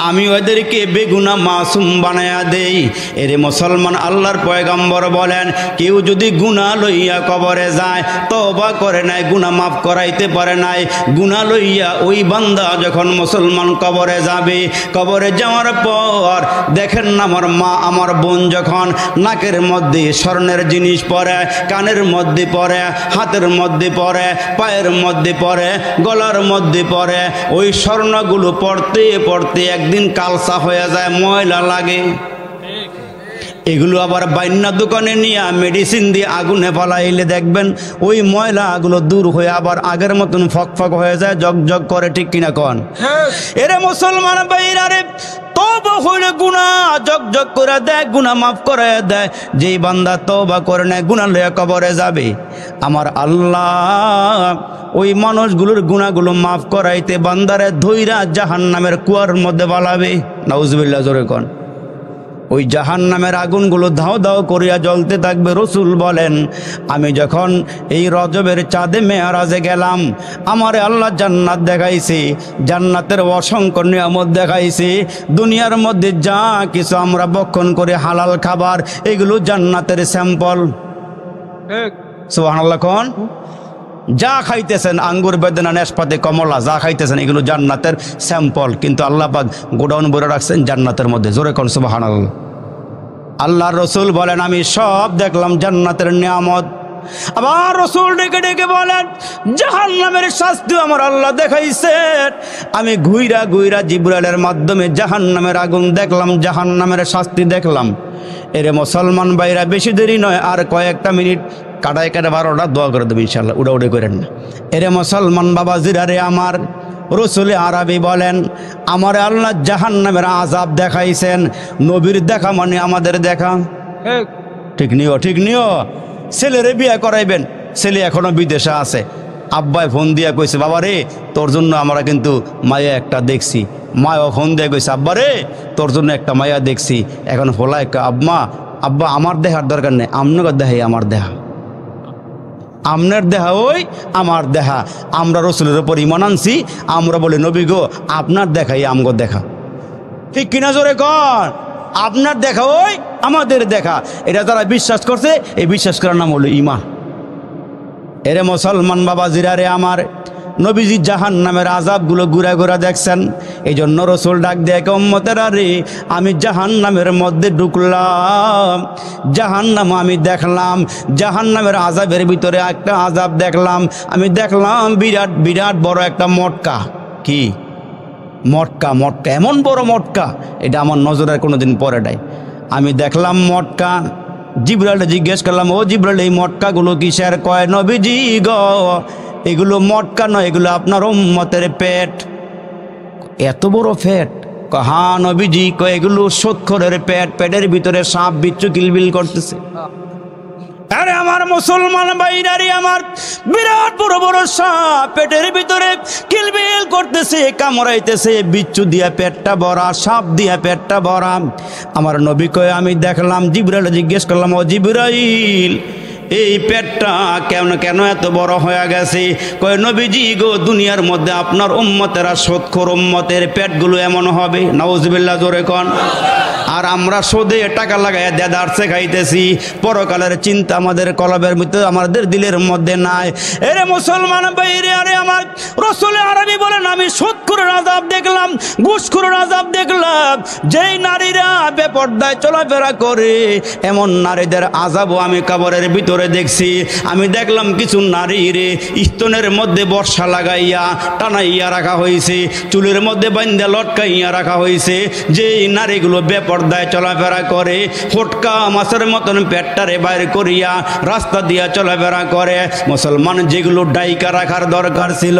[SPEAKER 1] আমি ওদেরকে বেগুনা মাসুম বানায়া দেই। এরে মুসলমান, আল্লাহর পয়গম্বর বলেন, কেউ যদি গুনাহ লইয়া কবরে যায়, তওবা করে নাই, গুনাহ মাফ করাইতে পারে নাই, গুনাহ লইয়া ওই বান্দা যখন মুসলমান কবরে যাবে, কবরে যাওয়ার পর দেখেন না, আমার মা আমার বোন যখন নাকের মধ্যে স্বর্ণের জিনিস পরে, কানের মধ্যে পরে, হাতের মধ্যে পরে, পায়ের মধ্যে পরে, গলার মধ্যে পরে, ওই স্বর্ণগুলো পড়তে পড়তে একদিন কালসা হয়ে যায়, ময়লা লাগে। এগুলো আবার বাইন্না দোকানে নিয়ে মেডিসিন দিয়ে আগুনে ফালাইলে দেখবেন ওই ময়লাগুলো দূর হয়ে আবার আগের মতন ফকফক হয়ে যায়, জগজগ করে, ঠিক কিনা কন? এরে মুসলমান ভাইরারে, তওবা হইলে গুনাহ জগজগ করে দেয়, গুনাহ মাফ করে দেয়। যেই বান্দা তওবা করে না, গুনাহ লইয়া কবরে যাবে, আমার আল্লাহ ওই মানুষগুলোর গুনাহগুলো মাফ করাইতে বান্দারে ধইরা জাহান্নামের কুয়ার মধ্যে বালাবে। নাউজুবিল্লাহ, জোরে কন। ওই জাহান্নামের আগুনগুলো ধাও ধাও করিয়া জ্বলতে থাকবে। রসুল বলেন, আমি যখন এই রজবের চাঁদে মেয়ারাজে গেলাম, আমারে আল্লাহ জান্নাত দেখাইছে, জান্নাতের অসংখ্য নিয়ামত দেখাইছে। দুনিয়ার মধ্যে যা কিছু আমরা ভক্ষণ করে হালাল খাবার, এগুলো জান্নাতের স্যাম্পল। সুবহানাল্লাহ কোন? যা খাইতেছেন, আঙ্গুর, বেদানা, নাশপাতি, কমলা, যা খাইতেছেন এগুলো জান্নাতের স্যাম্পল, কিন্তু আল্লাহ পাক গোডাউন ভরে রাখছেন জান্নাতের মধ্যে। জোরে কোন সুবহানাল্লাহ। আল্লাহর রসুল বলেন, আমি সব দেখলাম জান্নাতের নিয়ামত। আবার রসুল ডেকে ডেকে বলেন, জাহান্নামের শাস্তি আমার আল্লাহ দেখাইছেন। আমি ঘুইরা ঘুইরা জিবরাইলের মাধ্যমে জাহান্নামের আগুন দেখলাম, জাহান্নামের শাস্তি দেখলাম। এরে মুসলমান ভাইরা, বেশি দেরি নয়, আর কয়েকটা মিনিট কাটায় কাটা 12টা দোয়া করে দেবে ইনশাল্লাহ, উড়াউড়ি করেন না। এরে মুসলমান বাবাজিরা রে আমার, রসুল আরবি বলেন, আমার আল্লাহ জাহান্নামের আযাব দেখাইছেন। নবীর দেখা মানে আমাদের দেখা, ঠিক নিও, ঠিক নিও। ছেলেরে বিয়ে করাইবেন, ছেলে এখনো বিদেশে আছে, আব্বাই ফোন দিয়া কইছে, বাবা রে তোর জন্য আমরা কিন্তু মায়া একটা দেখছি। মায়ও ফোন দিয়ে কইছে, আব্বা রে তোর জন্য একটা মায়া দেখছি। এখন ফোলা একটা, আব্বা আমার দেখার দরকার নেই, আপনাকে দেখাই আমার দেহা, আপনার দেহা ওই আমার দেহা। আমরা রসুলের উপর ঈমান আনছি, আমরা বলি নবী গো আপনার দেখাই আমগো দেখা, ঠিক কিনা জোরে কর? আপনার দেখা ওই আমাদের দেখা। এটা যারা বিশ্বাস করছে, এই বিশ্বাস করার নাম হলো ঈমান। এরে মুসলমান বাবাজিরা রে আমার, নবীজি জাহান্নামের আযাবগুলো ঘুরা ঘুরা দেখছেন। এই জন্য রসুল ডাক দেয়, উম্মতেরা রে, আমি জাহান্নামের মধ্যে ঢুকলাম, জাহান্নাম আমি দেখলাম, জাহান্নামের আযাবের ভিতরে একটা আযাব দেখলাম। আমি দেখলাম বিরাট বিরাট বড় একটা মটকা। কি মটকা? মটকা, এমন বড় মটকা, এটা আমার নজরের কোনোদিন পড়ে নাই। আমি দেখলাম মটকা। জিবরাইল জিজ্ঞেস করলাম, ও জিবরাইল এই মটকাগুলো কিসের? কয়, নবীজি গো এগুলো মটকা নয়, এগুলো আপনার উম্মতের পেট। এত বড় পেট? হ্যাঁ নবীজি, কয় এগুলো শতখরের পেট, পেটের ভিতরে সাপ বিচ্ছু কিলবিল করতেছে। আরে আমার মুসলমান ভাইরারি আমার, বিরাট বড় বড় সাপ পেটের ভিতরে কিলবিল করতেছে, কামড়াইতেছে, বিচ্ছু দিয়া পেটটা ভরা, সাপ দিয়া পেটটা ভরা। আমার নবী কয়, আমি দেখলাম। জিবরাইল জিজ্ঞেস করলাম, ও জিবরাইল এই পেটটা কেন কেন এত বড় হয়ে গেছে? কয় নবীজি গো, দুনিয়ার মধ্যে আপনার উম্মতেরা সৎখোর উম্মতের পেটগুলো এমন হবে। নাউজুবিল্লাহ, জোরে কোন। আর আমরা সোদে টাকা লাগাইয়া দেদারসে খাইতেছি, পরকালের চিন্তা আমাদের কলবের ভিতরে, আমাদের দিলের মধ্যে নাই। এরে মুসলমান ভাইরে, আরে আমার রাসূল আরবি বলেন, আমি সুদখোরের আযাব দেখলাম, ঘুষখোরের আযাব দেখলাম। যেই নারীরা বেপরদায় চলাফেরা করে, এমন নারীদের আযাবও আমি কবরের ভিতরে দেখছি। আমি দেখলাম কিছু নারী রে স্তনের মধ্যে বর্ষা লাগাইয়া টানাইয়া রাখা হয়েছে, চুলের মধ্যে বান্ধা লটকাইয়া রাখা হয়েছে। যেই নারীগুলো বেপরদায় চলাফেরা করে, ফটকা মাছের মতন পেটটারে বাইর করিয়া রাস্তা দিয়া চলাফেরা করে, মুসলমান যেগুলো ডাইকা রাখার দরকার ছিল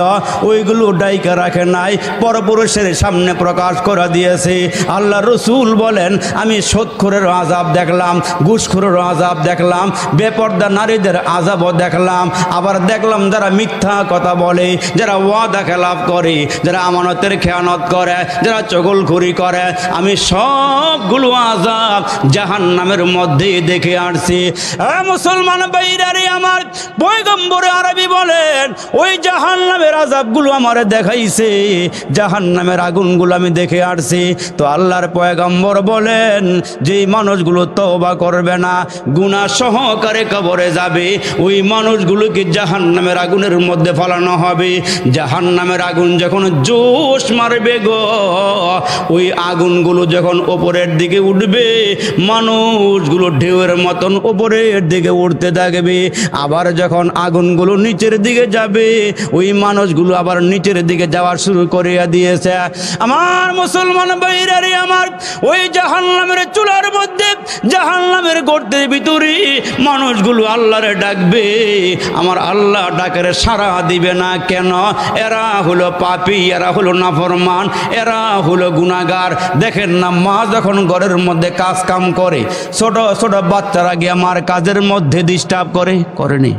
[SPEAKER 1] ওইগুলো ডাইকা রাখে নাই, পরপুরুষের সামনে প্রকাশ করে দিয়েছে। আল্লাহ রসুল বলেন, আমি সুদখোরের আযাব দেখলাম, ঘুষখোরের আযাব দেখলাম, বেপর্দা নারীদের আযাবও দেখলাম। আবার দেখলাম যারা মিথ্যা কথা বলে, যারা ওয়াদা খেলাফ করে, যারা আমানতের খেয়ানত করে, যারা চগলখুরি করে, আমি সবগুলো আযাব জাহান্নামের মধ্যে দেখে আসছি। মুসলমান ভাইরারে আমার, পয়গম্বর আরবি বলেন, ওই জাহান্নামের আযাবগুলো আমারে দেখাইছে, জাহান্নামের আগুনগুলো আমি দেখে আসছি। তো আল্লাহর পয়গম্বর বলেন, যেই মানুষগুলো তওবা করবে না, গুনাহ সহকারে কবরে যাবে, ওই মানুষগুলোকে জাহান্নামের আগুনের মধ্যে ফেলানো হবে। জাহান্নামের আগুন যখন জোশ মারবে গো, ওই আগুনগুলো যখন ওপরের দিকে উঠবে, মানুষগুলো ঢেউয়ের মতন ওপরের দিকে উঠতে থাকবে। আবার যখন আগুনগুলো নিচের দিকে যাবে, ওই মানুষগুলো আবার নিচের দিকে যাওয়া শুরু করিয়া দিয়েছে। আমার মুসলমান ভাইরারে আমার, ওই জাহান্নামের চুলার মধ্যে, জাহান্নামের গর্তের ভিতরে মানুষগুলো আল্লাহরে ডাকবে। আমার আল্লাহ ডাকের সাড়া দিবে না কেন? এরা হলো পাপী, এরা হলো নাফরমান, এরা হলো গুনাহগার। দেখেন না, মা যখন ঘরের মধ্যে কাজ কাম করে, ছোট ছোট বাচ্চারা গিয়ে আমার কাজের মধ্যে ডিস্টার্ব করেনি?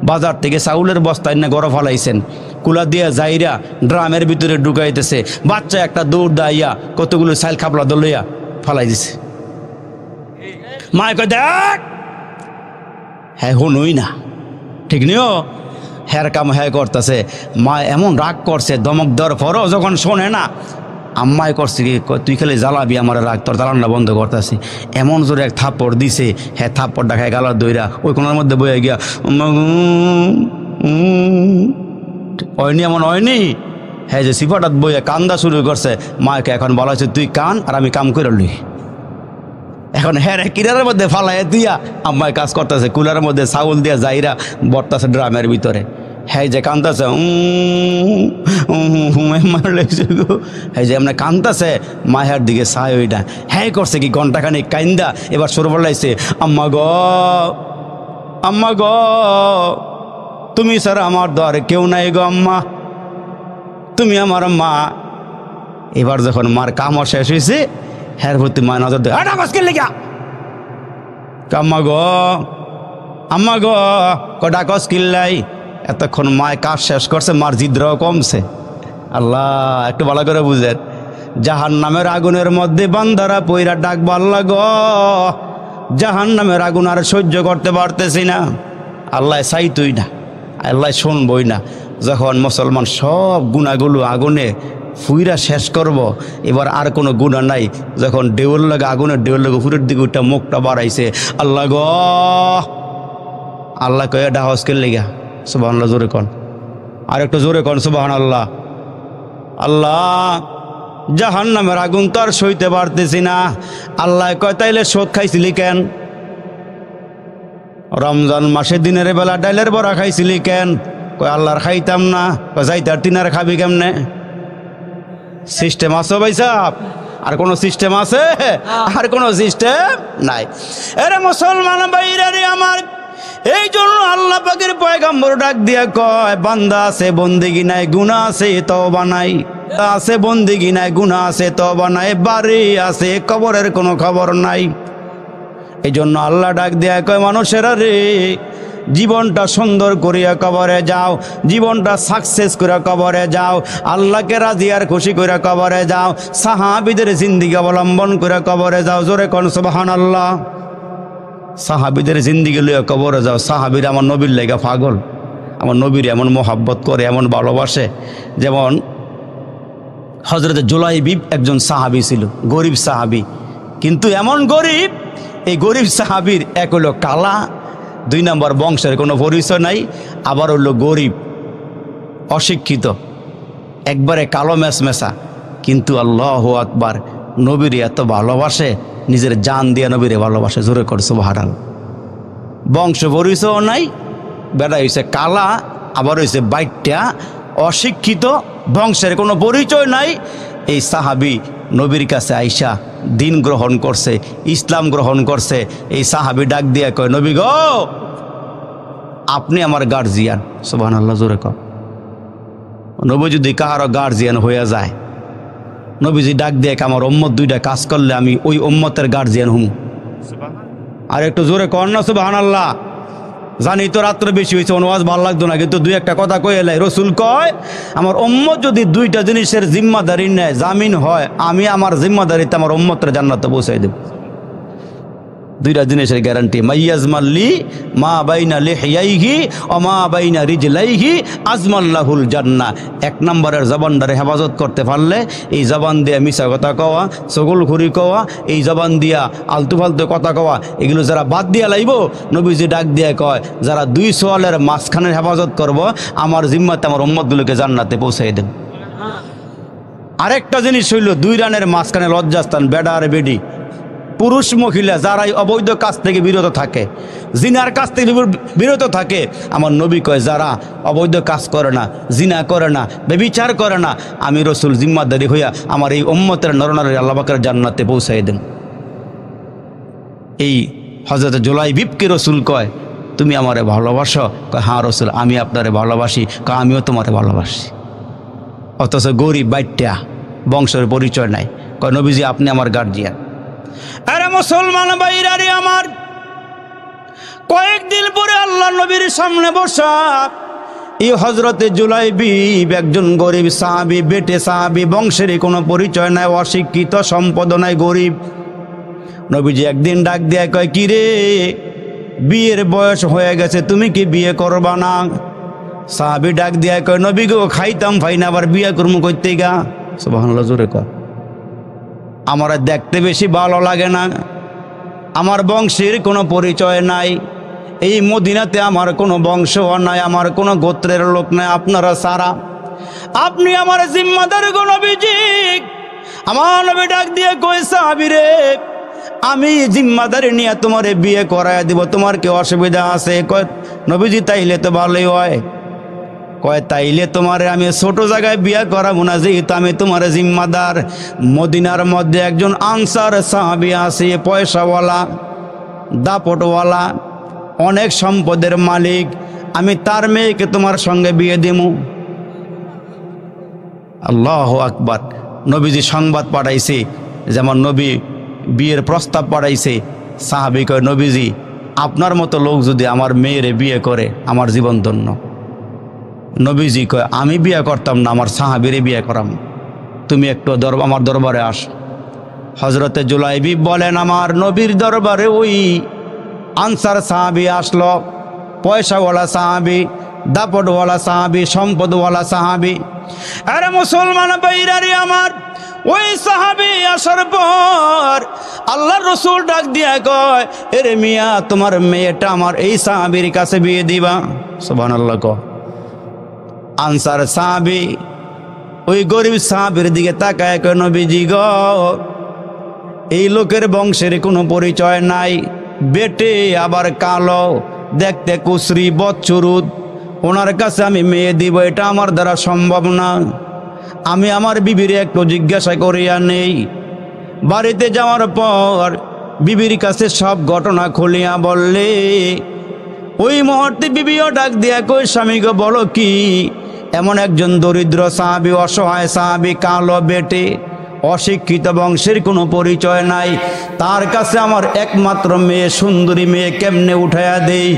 [SPEAKER 1] বাজার থেকে চাউলের বস্তায় না গড় ফালাইছেন, কুলা দিয়া যাইরা ড্রামের ভিতরে ঢুকাইতেছে, বাচ্চা একটা দৌড় দাইয়া কতগুলো চাইল খাপলা দলইয়া ফালাই দিছে। মায় কয়, দেখ, হ্যাঁ হনুই না, ঠিক নিও, হ্যার কাম হ্যাঁ করতেছে। মা এমন রাগ করছে, দমক দেওয়ার পরও যখন শোনে না, আম্মাই করছে কি, তুই খালি জ্বালাবি আমার, রাগ তোর জ্বালানটা বন্ধ করতেছি। এমন জোরে এক থাপ্পড় দিছে, হ্যাঁ থাপ্পড় দেখায় গালার দইরা ওই কোনার মধ্যে বয়ে গিয়া হয়নি, এমন হয়নি। হ্যাঁ যে সিফাটাত বইয়া কান্দা শুরু করছে। মাকে এখন বলা হয়েছে, তুই কান আর আমি কাম করে লই। এখন হ্যাঁ কিনারের মধ্যে ফালাই দিয়া আম্মায় কাজ করতেছে, কুলারের মধ্যে চাউল দিয়া যাইরা বর্তাছে ড্রামের ভিতরে। হ্যাঁ যে কান্দাছে, হ্যাঁ যে এমনি কান্দাছে, মায়ের দিকে চাই ওইটা। হ্যাঁ করছে কি, ঘন্টাখানি কাইন্দা এবার সর বলাইছে, আম্মা গ, আম্মা গ, তুমি স্যার আমার দ্বারে কেউ নাই গো আম্মা, তুমি আমার মা। এবার যখন মার কামও শেষ হয়েছে, হ্যার প্রতি মা নজর দেয়, আম্মা গ, আম্মা গ, কটা কস কিল্লাই। এতক্ষণ মায় কাজ শেষ করছে, মার জিদ্রাও কমছে। আল্লাহ একটু ভালো করে বুঝেন, জাহান্নামের আগুনের মধ্যে বান্দারা পইরা ডাকবো, আল্লাহ গ, জাহান্নামের আগুন আর সহ্য করতে পারতেছি না। আল্লাহ চাইতই না, আল্লাহ শুনবই না। যখন মুসলমান সব গুণাগুলো আগুনে ফুইরা শেষ করব, এবার আর কোনো গুণা নাই। যখন ঢেউর লাগে, আগুনের ঢেউর লাগে উপরের দিকে উঠা মুখটা বাড়াইছে, আল্লাহ গ, আল্লাহ কয়ে ডাহসকে লেগা সুবহানাল্লাহ, জোরে কন, আর একটু জোরে কন সুবহানাল্লাহ। আল্লাহ, জাহান্নামের আগুন তো আর সইতে পারতেছি না। আল্লাহ কয়, তাইলে শোধ খাইছিলি কেন? রমজান মাসে দিনের বেলা ডাইলের বড়া খাইছিলি কেন? কয় আল্লাহর খাইতাম না। কয় যাইতার তিনার খাবি কেমনে? সিস্টেম আছে ভাই সাহেব? আর কোনো সিস্টেম আছে? আর কোনো সিস্টেম নাই। এরে মুসলমান ভাইরা রে আমার, এই জন্য আল্লাহ পাকের পয়গম্বর ডাক দিয়া কয়, বান্দা আছে বন্দেগি নাই, গুনাহ আছে তওবা নাই, আছে বন্দেগি নাই, গুনাহ আছে তওবা নাই, বাড়ি আছে কবরের কোনো খবর নাই। এই জন্য আল্লাহ ডাক দিয়া কয়, মানুষেরা রে, জীবনটা সুন্দর করিয়া কবরে যাও, জীবনটা সাকসেস করে কবরে যাও, আল্লাহকে রাজি আর খুশি করে কবরে যাও, সাহাবীদের জিন্দেগি অবলম্বন করে কবরে যাও। জোরে কোন সুবহানাল্লাহ। সাহাবিদের জিন্দিগি লইয়া কবরে যাও, সাহাবিরা আমার নবীর লেগা পাগল, আমার নবীর এমন মোহাব্বত করে, এমন ভালোবাসে। যেমন হজরত জুলাইবিব একজন সাহাবি ছিল, গরিব সাহাবি, কিন্তু এমন গরিব, এই গরিব সাহাবির এক হলো কালা, 2 নম্বর বংশের কোনো পরিচয় নাই, আবার হলো গরিব, অশিক্ষিত, একবারে কালো মেশমেশা, কিন্তু আল্লাহু আকবার, নবীর এত ভালোবাসে, নিজের জান দিয়ে নবীরে ভালোবাসে। জোরে কর সুবহানাল্লাহ। বংশ পরিচয় নাই, বেটা হয়েছে কালা, আবার হয়েছে বাইটটা, অশিক্ষিত, বংশের কোনো পরিচয় নাই। এই সাহাবি নবীর কাছে আইসা দিন গ্রহণ করছে, ইসলাম গ্রহণ করছে। এই সাহাবি ডাক দিয়ে কয়, নবী গো, আপনি আমার গার্জিয়ান। সুবহানাল্লাহ, জোরে কর। নবী যদি কাহারও গার্জিয়ান হয়ে যায়, নবীজি ডাক দিয়ে আমার উম্মত 2টা কাজ করলে আমি ওই উম্মতের গার্জিয়ান হুম। আর একটু জোরে কর না সুবহানাল্লাহ। জানি তো রাত্রে বেশি হয়েছে, অনুবাদ ভালো লাগতো না, কিন্তু 2-1টা কথা কয়ে এলাই। রসুল কয়, আমার উম্মত যদি 2টা জিনিসের জিম্মাদারি নেয়, জামিন হয়, আমি আমার জিম্মাদারিতে আমার উম্মতের জান্নাতে পৌঁছাই দেব। 2টা জিনিসের গ্যারান্টি, মাইয়াজমাল্লি মা বাইনা লিহিয়াইহি ও মা বাইনা রিজলাইহি আজমাল্লাহুল জান্নাহ। 1 নম্বরের জবানটারে হেফাজত করতে পারলে, এই জবান দিয়ে মিছা কথা কওয়া, চগলখুরি কওয়া, এই জবান দিয়া আলতু ফালতু কথা কওয়া, এগুলো যারা বাদ দিয়া লাইব, নবীজি ডাক দিয়ে কয়, যারা 2 সোয়ালের মাঝখানের হেফাজত করব, আমার জিম্মাতে আমার উম্মতগুলোকে জান্নাতে পৌঁছাই দেব। আরেকটা জিনিস হইল, 2 রানের মাঝখানে লজ্জাস্থান, বেডা আর বেডি, পুরুষ মহিলা যারাই অবৈধ কাজ থেকে বিরত থাকে, জিনার কাজ থেকে বিরত থাকে, আমার নবী কয়, যারা অবৈধ কাজ করে না, জিনা করে না, ব্যভিচার করে না, আমি রসুল জিম্মাদারি হইয়া আমার এই উম্মতের নরনারী আল্লাহ পাকের জান্নাতে পৌঁছাই দেন। এই হযরত জুলাইবিবকে রসুল কয়, তুমি আমারে ভালোবাসো? কয়, হ্যাঁ রসুল, আমি আপনারে ভালোবাসি। কয়, আমিও তোমারে ভালোবাসি। অথচ গরিব বাইটটা, বংশের পরিচয় নাই। কয়, নবীজি আপনি আমার গার্জিয়ান। আরে মুসলমান ভাইরারে আমার, কয়েকদিন পরে আল্লাহ নবীর সামনে বসা এই হজরতে জুলাইবিব একজন গরিব সাহাবী, বেটে সাহাবী, বংশের কোনো পরিচয় নাই, অশিক্ষিত, সম্পদ নাই, গরিব। নবীজি একদিন ডাক দিয়ে কয়, কি রে, বিয়ের বয়স হয়ে গেছে, তুমি কি বিয়ে করবা না? সাহাবী ডাক দিয়ে কয়, নবী গো, খাইতাম ফাই না, আবার বিয়ে করবো কইতে গা। সুবহানাল্লাহ, জোরে কয়। আমার দেখতে বেশি ভালো লাগে না, আমার বংশের কোনো পরিচয় নাই, এই মদিনাতে আমার কোনো বংশ নাই, আমার কোনো গোত্রের লোক নাই, আপনারা সারা, আপনি আমার জিম্মাদার গো নবীজি। আমার নবী ডাক দিয়ে কই, সাহাবী রে, আমি জিম্মাদারি নিয়ে তোমারে বিয়ে করায় দিব, তোমার কি অসুবিধা আছে? কয়, নবীজি তাইলে তো ভালোই হয়। কয়, তাইলে তোমারে আমি ছোট জায়গায় বিয়ে করাবো না, যেহেতু আমি তোমার জিম্মাদার। মদিনার মধ্যে একজন আনসার সাহাবী আছে, পয়সাওয়ালা, দাপটওয়ালা, অনেক সম্পদের মালিক, আমি তার মেয়েকে তোমার সঙ্গে বিয়ে দিব। আল্লাহু আকবার। নবীজি সংবাদ পাঠাইছে, যেমন নবী বিয়ের প্রস্তাব পাঠাইছে। সাহাবী কয়, নবীজি আপনার মতো লোক যদি আমার মেয়েরে বিয়ে করে, আমার জীবন ধন্য। নবীজি কয়, আমি বিয়ে করতাম না, আমার সাহাবীরে বিয়ে করাম, তুমি একটু আমার দরবারে আস। হজরতে জুলাইবিব বলেন, আমার নবীর দরবারে ওই আনসার সাহাবী আসলো, পয়সাওয়ালা সাহাবী, দাপটওয়ালা সাহাবী, সম্পদওয়ালা সাহাবী। আরে মুসলমান ভাইরারে আমার, ওই সাহাবী আসার পর আল্লাহর রসুল ডাক দিয়া কয়, এরে মিয়া, তোমার মেয়েটা আমার এই সাহাবীর কাছে বিয়ে দিবা। সুবহানাল্লাহ। কয় আনসার সাহাবী ওই গরিব সাহাবীর দিকে তাকায়, কয়, নবীজি গো, এই লোকের বংশের কোনো পরিচয় নাই, বেটে আবার কালো, দেখতে কুসরি, বচ্চুরুদ, ওনার কাছে আমি মেয়ে দিব, এটা আমার দ্বারা সম্ভব না। আমি আমার বিবির একটু জিজ্ঞাসা করিয়া নেই। বাড়িতে যাওয়ার পর বিবির কাছে সব ঘটনা খুলিয়া বললে, ওই মুহূর্তে বিবিও ডাক দিয়া কই, স্বামী গো, বলো কি? এমন একজন দরিদ্র সাহাবী, অসহায় সাহাবী, কালো, বেটে, অশিক্ষিত বংশের কোনো পরিচয় নাই, তার কাছে আমার একমাত্র মেয়ে, সুন্দরী মেয়ে কেমনে উঠাইয়া দেই।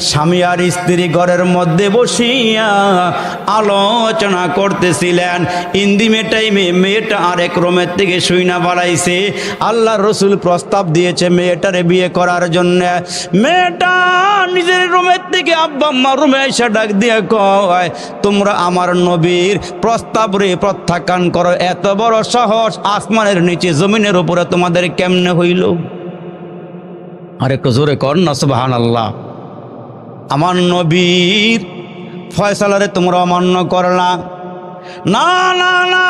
[SPEAKER 1] স্বামী আর স্ত্রী ঘরের মধ্যে বসিয়া আলোচনা করতেছিলেন। ইন্দিমে টাইমে মেয়েটা আরেক রুমের থেকে শুইনা বাড়াইছে। আল্লাহ রসুল প্রস্তাব দিয়েছে মেয়েটারে বিয়ে করার জন্য। মেয়েটা নিজের রুমের থেকে আব্বা আম্মা রুমে এসে ডাক দিয়ে কয়, তোমরা আমার নবীর প্রস্তাব রে প্রত্যাখ্যান করো, এত বড় সাহস আসমানের নিচে জমিনের উপরে তোমাদের কেমনে হইল? আর একটু জোরে কর না সুবহানাল্লাহ। আমার নবীর ফয়সালারে তোমরা অমান্য করলা। না না না,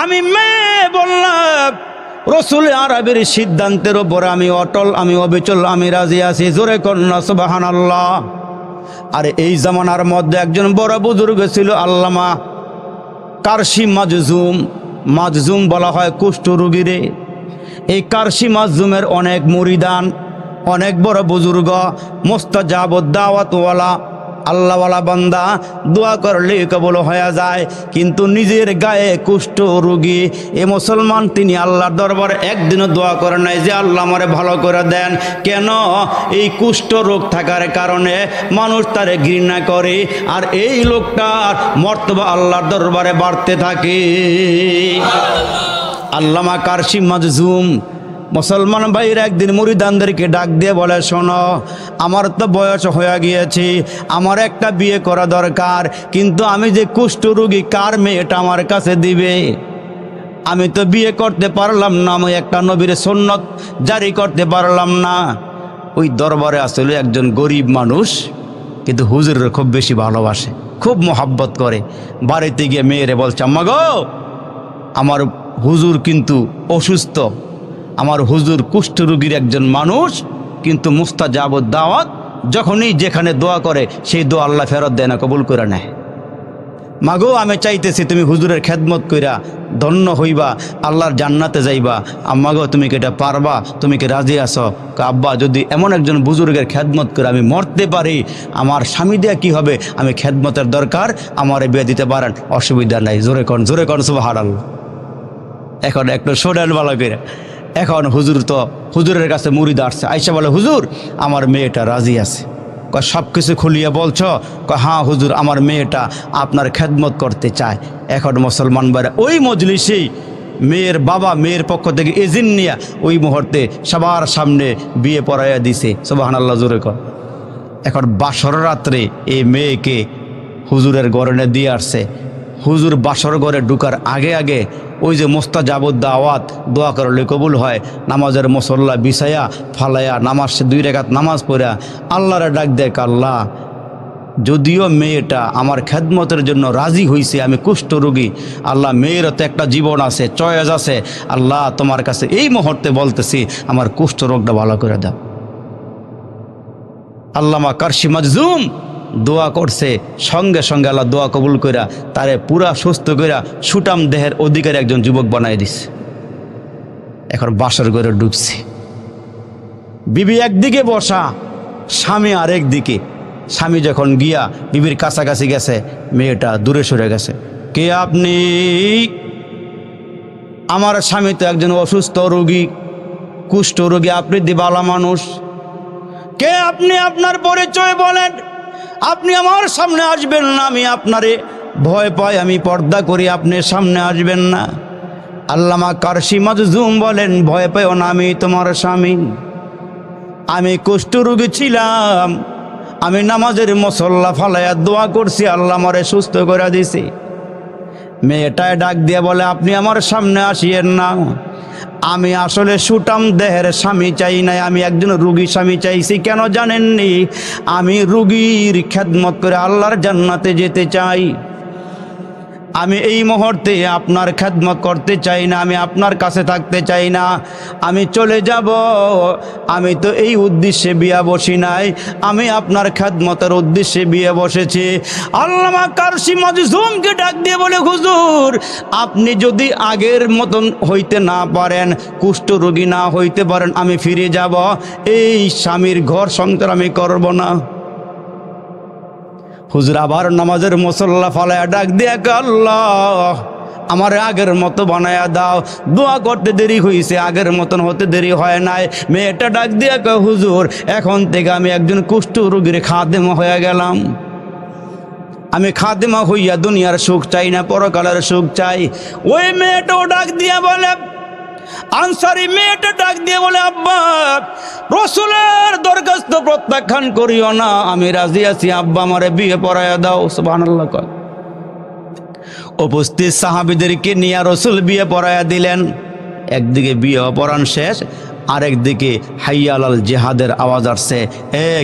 [SPEAKER 1] আমি মেয়ে বললাম রসুল আরবের সিদ্ধান্তের উপরে আমি অটল, আমি অবিচল, আমি রাজি আছি। জোরে কর না সুবহানাল্লাহ। আর এই জামানার মধ্যে একজন বড় বুজুর্গ ছিল আল্লামা কারশি মাজজুম। মাজজুম বলা হয় কুষ্ঠ রোগীরে। এই কারশি মাজজুমের অনেক মুরিদান, অনেক বড় বুজুর্গ, মুস্তাজাবুদ দাওয়াতওয়ালা, আল্লাহওয়ালা বান্দা, দোয়া করলে কবুল হয়ে যায়। কিন্তু নিজের গায়ে কুষ্ঠ রোগী এ মুসলমান, তিনি আল্লাহর দরবারে একদিনও দোয়া করে নাই যে আল্লাহ আমারে ভালো করে দেন। কেন? এই কুষ্ঠ রোগ থাকার কারণে মানুষ তারে ঘৃণা করে, আর এই লোকটার মর্তবা আল্লাহর দরবারে বাড়তে থাকে। আল্লামা কারশি মাজজুম মুসলমান ভাইরা একদিন মুরিদানদেরকে ডাক দিয়ে বলে, শোনো, আমার তো বয়স হয়ে গিয়েছে, আমার একটা বিয়ে করা দরকার, কিন্তু আমি যে কুষ্ঠ রোগী, কার মেয়েটা আমার কাছে দিবে? আমি তো বিয়ে করতে পারলাম না, আমি একটা নবীর সুন্নত জারি করতে পারলাম না। ওই দরবারে আসলে একজন গরিব মানুষ, কিন্তু হুজুরের খুব বেশি ভালোবাসে, খুব মোহাব্বত করে। বাড়িতে গিয়ে মেয়েরে বলছে, আম্মা গো, আমার হুজুর কিন্তু অসুস্থ, আমার হুজুর কুষ্ঠ রোগীর একজন মানুষ, কিন্তু মুস্তাজাবুদ দাওয়াত, যখনই যেখানে দোয়া করে সেই দোয়া আল্লাহ ফেরত দেয় না, কবুল করে নেয়। মাগো, আমি চাইতেছি তুমি হুজুরের খেদমত কইরা ধন্য হইবা, আল্লাহর জান্নাতে যাইবা। আম্মা গো, তুমি কি এটা পারবা? তুমি কি রাজি আছো? আব্বা, যদি এমন একজন বুজুর্গের খেদমত করে আমি মরতে পারি, আমার স্বামী দেয়া কি হবে? আমি খেদমতের দরকার, আমারে বিয়ে দিতে পারেন, অসুবিধা নাই। জোরে কন, জোরে কন সুবহানাল্লাহ। এখন একটু শোনেন ভালো করে। এখন হুজুরের কাছে মুরিদ আসছে, আইসা বলে, হুজুর আমার মেয়েটা রাজি আছে। কয় সব কিছু খুলিয়ে বলছ? কয় হ্যাঁ হুজুর, আমার মেয়েটা আপনার খেদমত করতে চায়। এখন মুসলমান ভাইরা ওই মজলিসেই মেয়ের বাবা মেয়ের পক্ষ থেকে এজেন্ট নিয়ে ওই মুহূর্তে সবার সামনে বিয়ে পড়াইয়া দিছে। সুবহানাল্লাহ, জোরে কর। এখন বাসর রাত্রে এই মেয়েকে হুজুরের ঘরে দিয়ে আসছে। হুজুর বাসর ঘরে ঢুকার আগে আগে ওই যে মুস্তাজাবুদ দাওয়াত, দোয়া করলে কবুল হয়, নামাজের মুসল্লা বিছায়া ফালাইয়া নামাজ 2 রাকাত নামাজ পড়া আল্লাহরে ডাক দেখ, আল্লাহ যদিও মেয়েটা আমার খেদমতের জন্য রাজি হইছে, আমি কুষ্ঠ রোগী, আল্লাহ মেয়েরও তো একটা জীবন আছে, চয়েস আছে, আল্লাহ তোমার কাছে এই মুহূর্তে বলতেছি আমার কুষ্ঠ রোগটা ভালো করে দাও। আল্লামা কারশি মাজজুম দোয়া করছে, সঙ্গে সঙ্গে আল্লাহ দোয়া কবুল কইরা তারে পুরা সুস্থ কইরা সুটাম দেহের অধিকারী একজন যুবক বানাই দিছে। এখন বাসর ঘরে ঢুকছে, বিবি একদিকে বসা, স্বামী আরেক দিকে। স্বামী যখন গিয়া বিবির কাছাকাছি গেছে, মেয়েটা দূরে সরে গেছে। কে আপনি? আমার স্বামী তো একজন অসুস্থ রোগী, কুষ্ঠ রোগী, আপনি দিবালা মানুষ। কে আপনি? আপনার পরিচয় বলেন। আপনি আমার সামনে আসবেন না, আমি আপনারে ভয় পাই, আমি পর্দা করি, আপনি সামনে আসবেন না। আল্লামা কারশি মাজজুম বলেন, ভয় পাইও না, আমি তোমার স্বামী। আমি কুষ্ঠ রোগী ছিলাম, আমি নামাজের মুসল্লা ফালাইয়া দোয়া করছি, আল্লাহ আমারে সুস্থ করে দিছি। মেয়েটায় ডাক দিয়ে বলে, আপনি আমার সামনে আসিয়েন না, আমি আসলে সুটাম দেহের স্বামী চাই নাই, আমি একজন রুগী স্বামী চাইছি। কেন জানেননি? আমি রুগীর খেদমত করে আল্লাহর জান্নাতে যেতে চাই। আমি এই মুহূর্তে আপনার খেদমত করতে চাই না, আমি আপনার কাছে থাকতে চাই না, আমি চলে যাব। আমি তো এই উদ্দেশ্যে বিয়া বসি নাই, আমি আপনার খেদমতের উদ্দেশ্যে বিয়ে বসেছি। আল্লামা কারশি মাজজুমকে ডাক দিয়ে বলে, হুজুর আপনি যদি আগের মতন হইতে না পারেন, কুষ্ঠ রোগী না হইতে পারেন, আমি ফিরে যাব, এই স্বামীর ঘর সংসার আমি করব না। হুজুর আবার নামাজের মুসল্লা ফালায়া ডাক দিয়ে, আল্লাহ আমার আগের মতো বানায়া দাও। দোয়া করতে দেরি হয়েছে, আগের মতন হতে দেরি হয় নাই। মেয়েটা ডাক দিয়া কয়, হুজুর এখন থেকে আমি একজন কুষ্ঠ রোগীর খাদেমা হয়ে গেলাম। আমি খাদেমা হইয়া দুনিয়ার সুখ চাই না, পরকালের সুখ চাই। ওই মেয়েটাও ডাক দিয়া বলে, আনসারি মেয়েটা ডাক দিয়ে বলে, আব্বা রসুলের দরখাস্ত প্রত্যাখ্যান করিও না, আমি রাজি আছি, আব্বা আমারে বিয়ে পড়াইয়া দাও। সুবহানাল্লাহ। উপস্থিত সাহাবীদেরকে নিয়ে রসুল বিয়ে পড়াইয়া দিলেন। একদিকে বিয়ে পড়ান শেষ, আরেকদিকে হাইয়া আলাল জিহাদের আওয়াজ আসছে,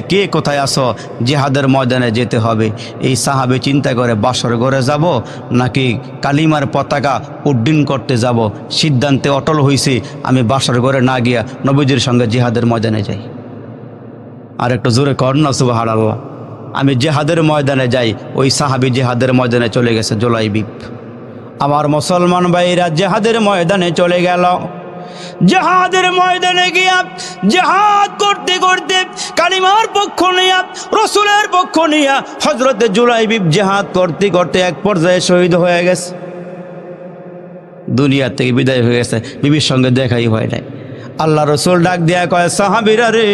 [SPEAKER 1] কে কোথায় আসো, জিহাদের ময়দানে যেতে হবে। এই সাহাবী চিন্তা করে বাসর ঘরে যাব নাকি কালিমার পতাকা উড্ডীন করতে যাব। সিদ্ধান্তে অটল হইছি, আমি বাসর ঘরে না গিয়া নবীজির সঙ্গে জিহাদের ময়দানে যাই। আর একটু জোরে কর না সুবহানাল্লাহ। আমি জিহাদের ময়দানে যাই। ওই সাহাবী জিহাদের ময়দানে চলে গেছে, জুলাইবিব। আমার মুসলমান ভাইরা জিহাদের ময়দানে চলে গেল। জিহাদের ময়দানে গিয়া জিহাদ করতে করতে কালিমার পক্ষ নিয়া, রসুলের পক্ষ নিয়া হযরতে জুলাইবিব জিহাদ করতে করতে এক পর্যায়ে শহীদ হয়ে গেছে। দুনিয়া থেকে বিদায় হয়ে গেছে, বিবির সঙ্গে দেখাই হয় নাই। আল্লাহ রসুল ডাক দিয়া কয়, সাহাবীরা রে,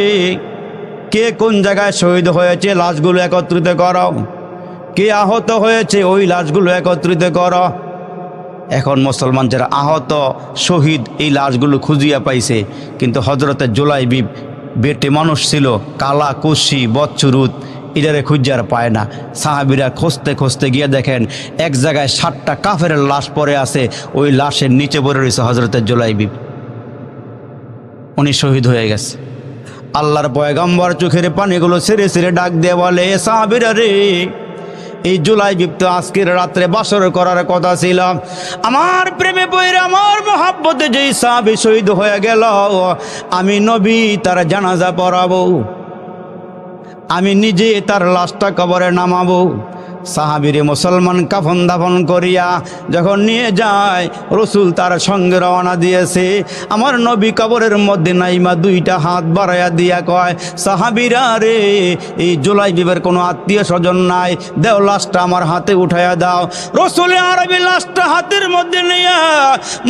[SPEAKER 1] কে কোন জায়গায় শহীদ হয়েছে লাশগুলো একত্রিত করো, কে আহত হয়েছে ওই লাশগুলো একত্রিত করো। এখন মুসলমান যারা আহত শহীদ এই লাশগুলো খুঁজিয়া পাইছে, কিন্তু হযরতে জুলাইবিব বেটে মানুষ ছিল, কালা কুশি বচ্চুরুত, এটারে খুঁজার পায় না। সাহাবীরা খুঁজতে খুঁজতে গিয়ে দেখেন এক জায়গায় 7টা কাফেরের লাশ পড়ে আছে, ওই লাশের নিচে পড়ে রয়েছে হযরতে জুলাইবিব। উনি শহীদ হয়ে গেছে। আল্লাহর পয়গম্বর চোখের পানিগুলো ছেড়ে ছেড়ে ডাক দিয়ে বলে, সাহাবীরা রে, এই জুলাইবিব তো আজকের রাত্রে বাসর করার কথা ছিল। আমার প্রেমে পড়ে আমার মহব্বতে যেই সাহাবী শহীদ হয়ে গেল, আমি নবী তার জানাজা পড়াবো, আমি নিজে তার লাশটা কবরে নামাবো। সাহাবীরে মুসলমান কাফন দাফন করিয়া যখন নিয়ে যায়, রসুল তার সঙ্গে রওনা দিয়েছে। আমার নবী কবরের মধ্যে নাইমা 2টা হাত বাড়াইয়া দিয়া কয়, সাহাবীরা রে, এই জুলাইবিবের কোনো আত্মীয় স্বজন নাই, দেও লাশটা আমার হাতে উঠাইয়া দাও। রসুল আরবি লাশটা হাতের মধ্যে নিয়া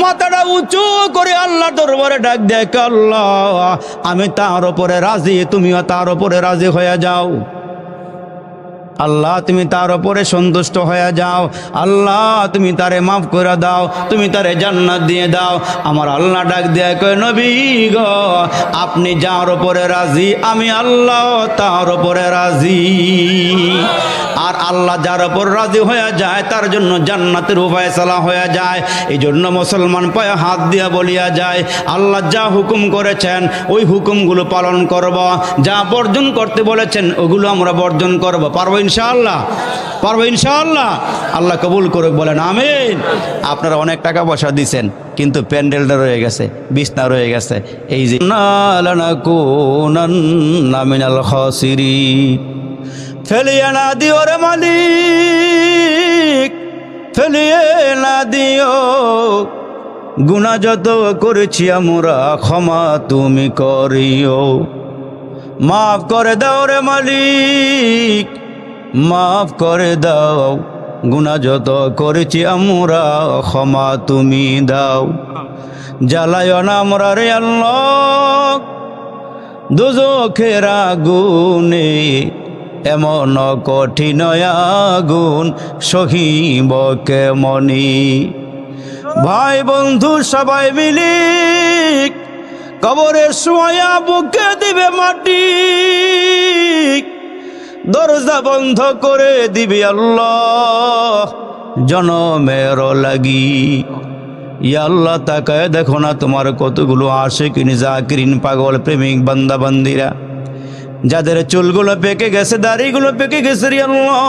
[SPEAKER 1] মাথাটা উঁচু করে আল্লাহ দরবারে ডাক দেয়, আল্লাহ আমি তার উপরে রাজি, তুমিও তার উপরে রাজি হয়ে যাও। আল্লাহ তুমি তার উপরে সন্তুষ্ট হয়ে যাও। আল্লাহ তুমি তারে মাফ করে দাও, তুমি তারে জান্নাত দিয়ে দাও। আমার আল্লাহ ডাক দেয়, কয় নবী গো, আপনি যার উপরে রাজি, আমি আল্লাহ তার উপরে রাজি। আর আল্লাহ যার উপর রাজি হয়ে যায় তার জন্য জান্নাতের ফয়সালা হয়ে যায়। এই জন্য মুসলমান পায়ে হাত দিয়া বলিয়া যায়, আল্লাহ যা হুকুম করেছেন ওই হুকুমগুলো পালন করব, যা বর্জন করতে বলেছেন ওগুলো আমরা বর্জন করব। পারবো ইনশাআল্লাহ? পারবো ইনশাআল্লাহ? আল্লাহ কবুল করুক, বলেন আমিন। আপনারা অনেক টাকা পয়সা দিচ্ছেন, কিন্তু প্যান্ডেলটা রয়ে গেছে, বিছনা রয়ে গেছে। এই যে লানাকুনান্না মিনাল খাসিরিন, ফেলিয়ে না দিও রে মালিক, ফেলিয়ে না দিও, গুনাহ যত করেছি আমরা ক্ষমা তুমি করিও। মাফ করে দাও রে মালিক, মাফ করে দাও, গুনাহ যত করেছি আমরা ক্ষমা তুমি দাও। জ্বালায় না আমরা রে আল্লাহ দোজখের আগুনে, এমন কঠিন আগুন সহিব কেমনি। ভাই বন্ধু সবাই মিলি কবরে শুয়া বুকে দিবে মাটি, দরজা বন্ধ করে দিবে আল্লাহ জনমের লাগি। ইয়া আল্লাহ তাকায় দেখো না তোমার কতগুলো আশিকিন জাকিরিন পাগল প্রেমিক বান্দা বান্দিরা, যাদের চুলগুলো পেকে গেছে, দাড়িগুলো পেকে গেছে রে আল্লাহ,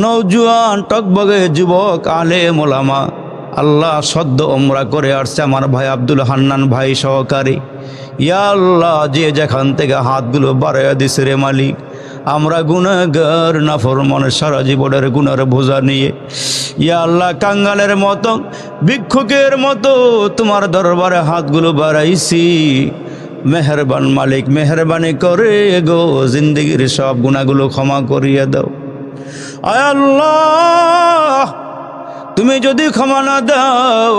[SPEAKER 1] নওজোয়ান টকবগে যুবক আলেম ওলামা, আল্লাহ সদ্য ওমরা করে আসছে আমার ভাই আব্দুল হান্নান ভাই সহকারী। ইয়া আল্লাহ যে যেখান থেকে হাতগুলো বাড়াইয়া দিছে রে মালিক, আমরা গুনাহগার নাফরমান সারা জীবনের গুনার বোঝা নিয়ে ইয়া আল্লাহ কাঙ্গালের মতো ভিক্ষুকের মতো তোমার দরবারে হাতগুলো বাড়াইছি। মেহেরবান মালিক, মেহরবানি করে গো জিন্দগির সব গুনাহগুলো ক্ষমা করিয়া দাও। আয় আল্লাহ তুমি যদি ক্ষমা না দাও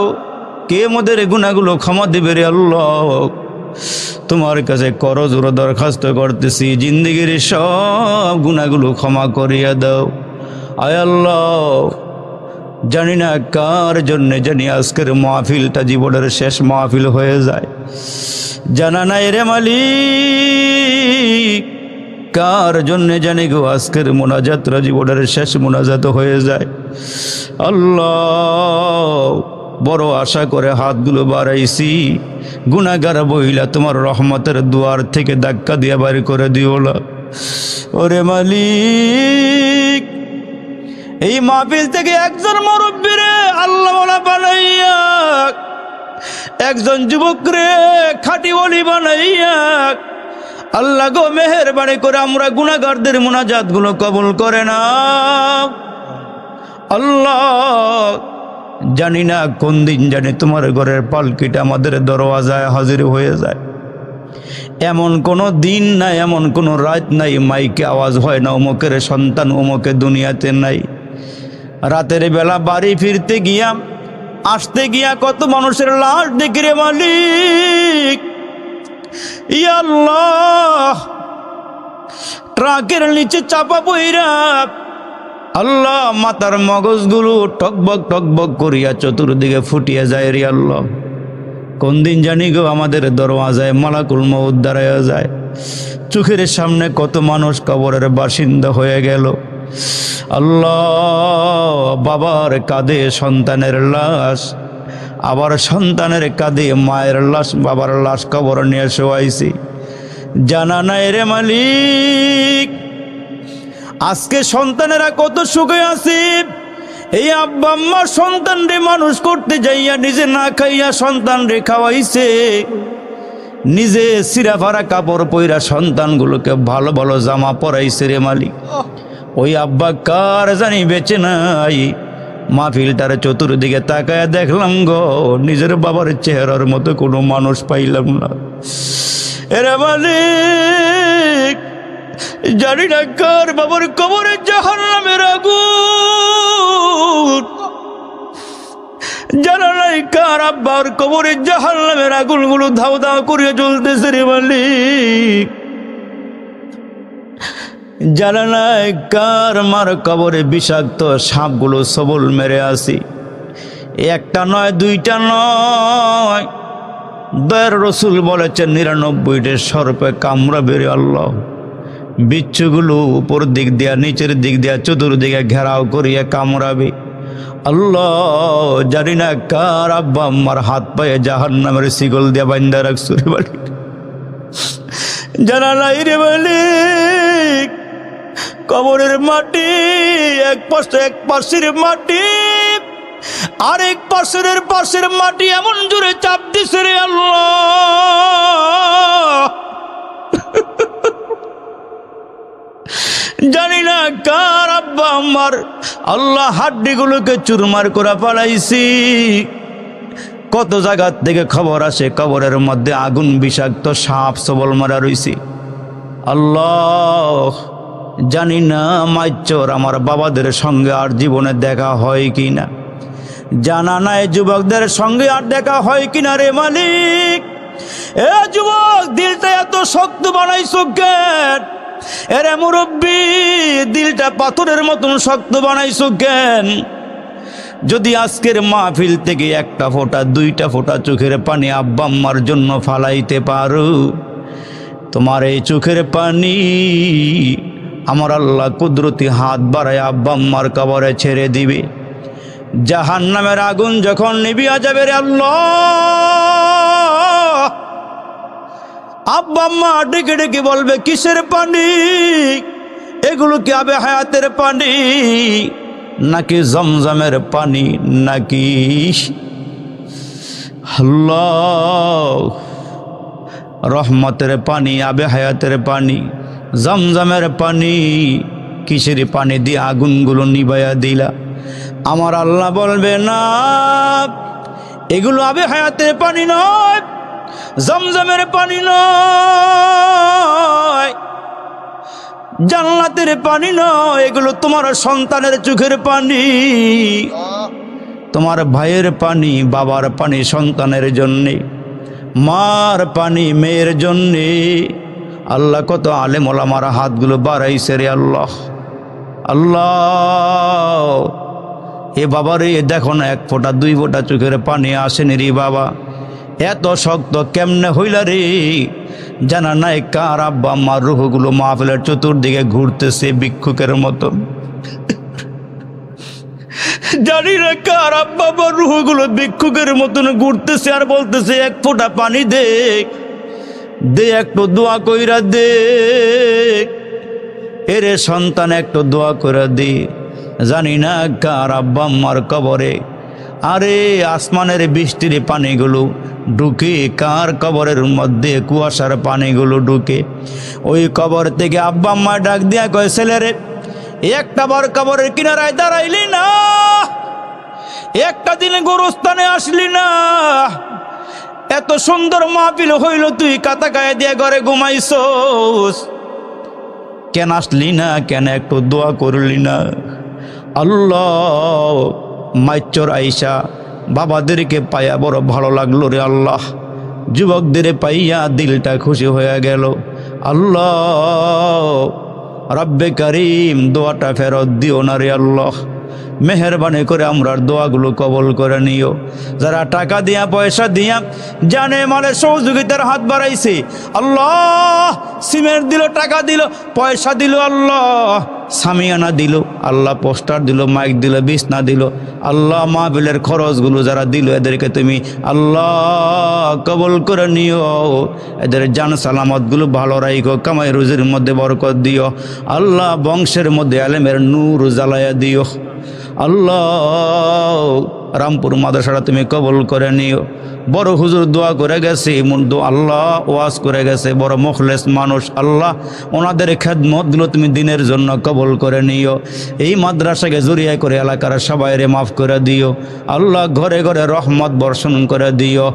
[SPEAKER 1] কে আমাদের গুনাহগুলো ক্ষমা দিবে রে আল্লাহ। তোমার কাছে করজোড়ে দরখাস্ত করতেছি, জিন্দেগির সব গুনাহগুলো ক্ষমা করিয়া দাও। আয় আল্লাহ, জানি না কার জন্যে জানি আজকের মাহফিলটা জীবনের শেষ মাহফিল হয়ে যায়, জানা নাই রে মালিক কার জন্যে জানি গো আজকের মোনাজাতটা জীবনের শেষ মোনাজাত হয়ে যায়। আল্লাহ, বড় আশা করে হাতগুলো বাড়াইছি, গুনাহগার বইলা তোমার রহমতের দুয়ার থেকে ধাক্কা দিয়ে বাইর করে দিও না। ওরে মালিক, এই মাহফিল থেকে একজন মুরব্বীরে আল্লাহ ওয়ালা বানাইয়া, একজন যুবক রে খাঁটি ওলি বানাইয়া আল্লাহ গো মেহেরবানি করে আমরা গুনাহগারদের মুনাজাতগুলো কবুল করে না। আল্লাহ, জানি না কোন দিন জানি তোমার ঘরের পালকিটা আমাদের দরওয়াজায় হাজির হয়ে যায়। এমন কোনো দিন নাই, এমন কোনো রাত নাই মাইকে আওয়াজ হয় না অমুকের সন্তান অমুকে দুনিয়াতে নাই। রাতের বেলা বাড়ি ফিরতে গিয়া আসতে গিয়া কত মানুষের লাশ দেখি রে মালিক। ইয়া আল্লাহ, ট্রাকের নিচে চাপা পইরা আল্লাহ মাথার মগজগুলো টকবক টকবক করিয়া চতুর্দিকে ফুটিয়া যায় রে আল্লাহ। কোন দিন জানি গো আমাদের দরওয়াজায় মালাকুল মউত দাঁড়ায়া যায়। চোখের সামনে কত মানুষ কবরের বাসিন্দা হয়ে গেল। আল্লাহ, বাবার কাঁধে সন্তানের লাশ, আবার সন্তানের কাঁধে মায়ের লাশ, বাবার লাশ কবর নিয়ে শোয়াইছি, জানা নাই রে মালিক আজকে সন্তানেরা কত সুখে আছে। এই আব্বা আম্মা সন্তান রে মানুষ করতে যাইয়া নিজে না খাইয়া সন্তান রে খাওয়াইছে, নিজে সিরা ফারা কাপড় পইরা সন্তানগুলোকে ভালো ভালো জামা পরাইছে রে মালিক। ওই আব্বা কার জানি বেঁচে নাই। মাহফিলটার চতুর্দিকে তাকায় দেখলাম গো নিজের বাবার চেহারার মতো কোনো মানুষ পাইলাম না। এরে মালিক, জানি না কার বাবার কবরে জাহান্নামের আগুন, জানা নাই কার আব্বার কবরে জাহান্নামের আগুনগুলো ধাও ধাও করিয়া জ্বলতেছে রে মালিক। জানা নাই কার মার কবরে বিষাক্ত সাপগুলো সবল মেরে আসি। একটা নয়, দুইটা নয়, দয়ার রসুল বলেছেন 99টা সর্পে কামড়াবে রে আল্লাহ। বিচ্ছুগুলো উপর দিক দিয়া নিচের দিক দিয়া চতুর্দিকে ঘেরাও করিয়া কামড়াবে। আল্লাহ, জানি না কার আব্বা আম্মার হাত পায়ে জাহান্নামের শিকল দিয়া বান্ধা রাখছো রে মালিক, জানা নাই রে মালিক। কবরের মাটি এক পাশের মাটি আরেক পাশের মাটি এমন জোরে চাপ দিছে রে আল্লাহ। জানি না কার আব্বা আম্মার আল্লাহ হাড্ডিগুলোকে চুরমার করে পালাইছি। কত জায়গা থেকে খবর আসে কবরের মধ্যে আগুন বিষাক্ত সাপ সবল মারা রইছি। আল্লাহ, জানি না মাইচর আমার বাবাদের সঙ্গে আর জীবনে দেখা হয় কি না, জানা নাই যুবকদের সঙ্গে আর দেখা হয় কিনা রে মালিক। এ যুবক, দিলটা এত শক্ত বানাইছো কেন? এরে মুরব্বী, দিলটা পাথরের মতন শক্ত বানাইছো কেন? যদি আজকের মাহফিল থেকে একটা ফোঁটা দুইটা ফোঁটা চোখের পানি আব্বা আম্মার জন্য ফালাইতে পারো, তোমার এই চোখের পানি আমার আল্লাহ কুদরতি হাত বাড়ায় আব্বা আম্মার কবরে ছেড়ে দিবে। জাহান্নামের আগুন যখন নিভিয়া যাবে রে আল্লাহ, আব্বা আম্মা ডেকে ডেকে বলবে কিসের পানি? এগুলো কি আবে হায়াতের পানি নাকি জমজমের পানি নাকি আল্লাহ রহমতের পানি, আবে হায়াতের পানি, জমজমের পানি? কিসের পানি দিয়ে আগুনগুলো নিভাইয়া দিলা? আমার আল্লাহ বলবে না, এগুলো আবে হায়াতের পানি নয়, জমজমের পানি নয়, জান্নাতের পানি নয়, এগুলো তোমার সন্তানের চোখের পানি। তোমার ভাইয়ের পানি, বাবার পানি সন্তানের জন্যে, মার পানি মেয়ের জন্যে। আল্লাহ কত আলেম ওলামার হাতগুলো বাড়াইছে রে আল্লাহ। আল্লাহ এ বাবা রে, দেখো না এক ফোঁটা দুই ফোঁটা চোখের পানি আসেনি রে বাবা। এত শক্ত কেমনে হইলা রে? জানা নাই কার আব্বা আম্মার রুহগুলো মাহফিলের চতুর্দিকে ঘুরতেছে ভিক্ষুকের মতো। জানি না কার আব্বা আম্মার রুহগুলো ভিক্ষুকের মতন ঘুরতেছে আর বলতেছে এক ফোঁটা পানি দে, দে একটু দোয়া কইরা দে, এরে সন্তান একটু দোয়া করে দে। জানি না কার আব্বা আম্মার কবরে আরে আসমানের বৃষ্টির পানিগুলো ঢুকে, কার কবরের মধ্যে কুয়াশার পানিগুলো ঢুকে। ওই কবর থেকে আব্বা আম্মা ডাক দিয়া কয়, ছেলেরে একটা বার কবরের কিনারায় দাঁড়াইলি না, একটা দিনে গোরস্থানে আসলি না, এত সুন্দর মাহফিল হইল, তুই কাতা গায়ে দিয়ে ঘরে ঘুমাইছস, কেন আসলি না? কেন একটু দোয়া করলি না? আল্লাহ মাইচর আইসা বাবাদেরকে পাইয়া বড় ভালো লাগলো রে আল্লাহ। যুবকদের পাইয়া দিলটা খুশি হয়ে গেল। আল্লাহ রব্বে কারিম দোয়াটা ফেরত দিও না রে আল্লাহ। মেহরবানি করে আমরার দোয়াগুলো কবল করে নিও। যারা টাকা দিয়া পয়সা দিয়া জানে মালে সহযোগিতার হাত বাড়াইছে, আল্লাহ সিমেন্ট দিল, টাকা দিল, পয়সা দিল, আল্লাহ সামিয়ানা দিল, আল্লাহ পোস্টার দিল, মাইক দিল, বিছনা দিল, আল্লাহ মাহফিলের খরচগুলো যারা দিল এদেরকে তুমি আল্লাহ কবল করে নিও। এদের জান সালামতগুলো ভালো রাখো, কামাই রুজির মধ্যে বরকত দিও। আল্লাহ বংশের মধ্যে আলেমের নূর জ্বালায়া দিও। আল্লাহ রামপুর মাদ্রাসাটা তুমি কবল করে নিও। বড় হুজুর দোয়া করে গেছে, আল্লাহ ওয়াজ করে গেছে, বড় মুখলেস মানুষ, আল্লাহ ওনাদের খেদমতগুলো তুমি দিনের জন্য কবল করে নিও। এই মাদ্রাসাকে জড়িয়ে করে এলাকার সবাইরে মাফ করে দিও। আল্লাহ ঘরে ঘরে রহমত বর্ষণ করে দিও।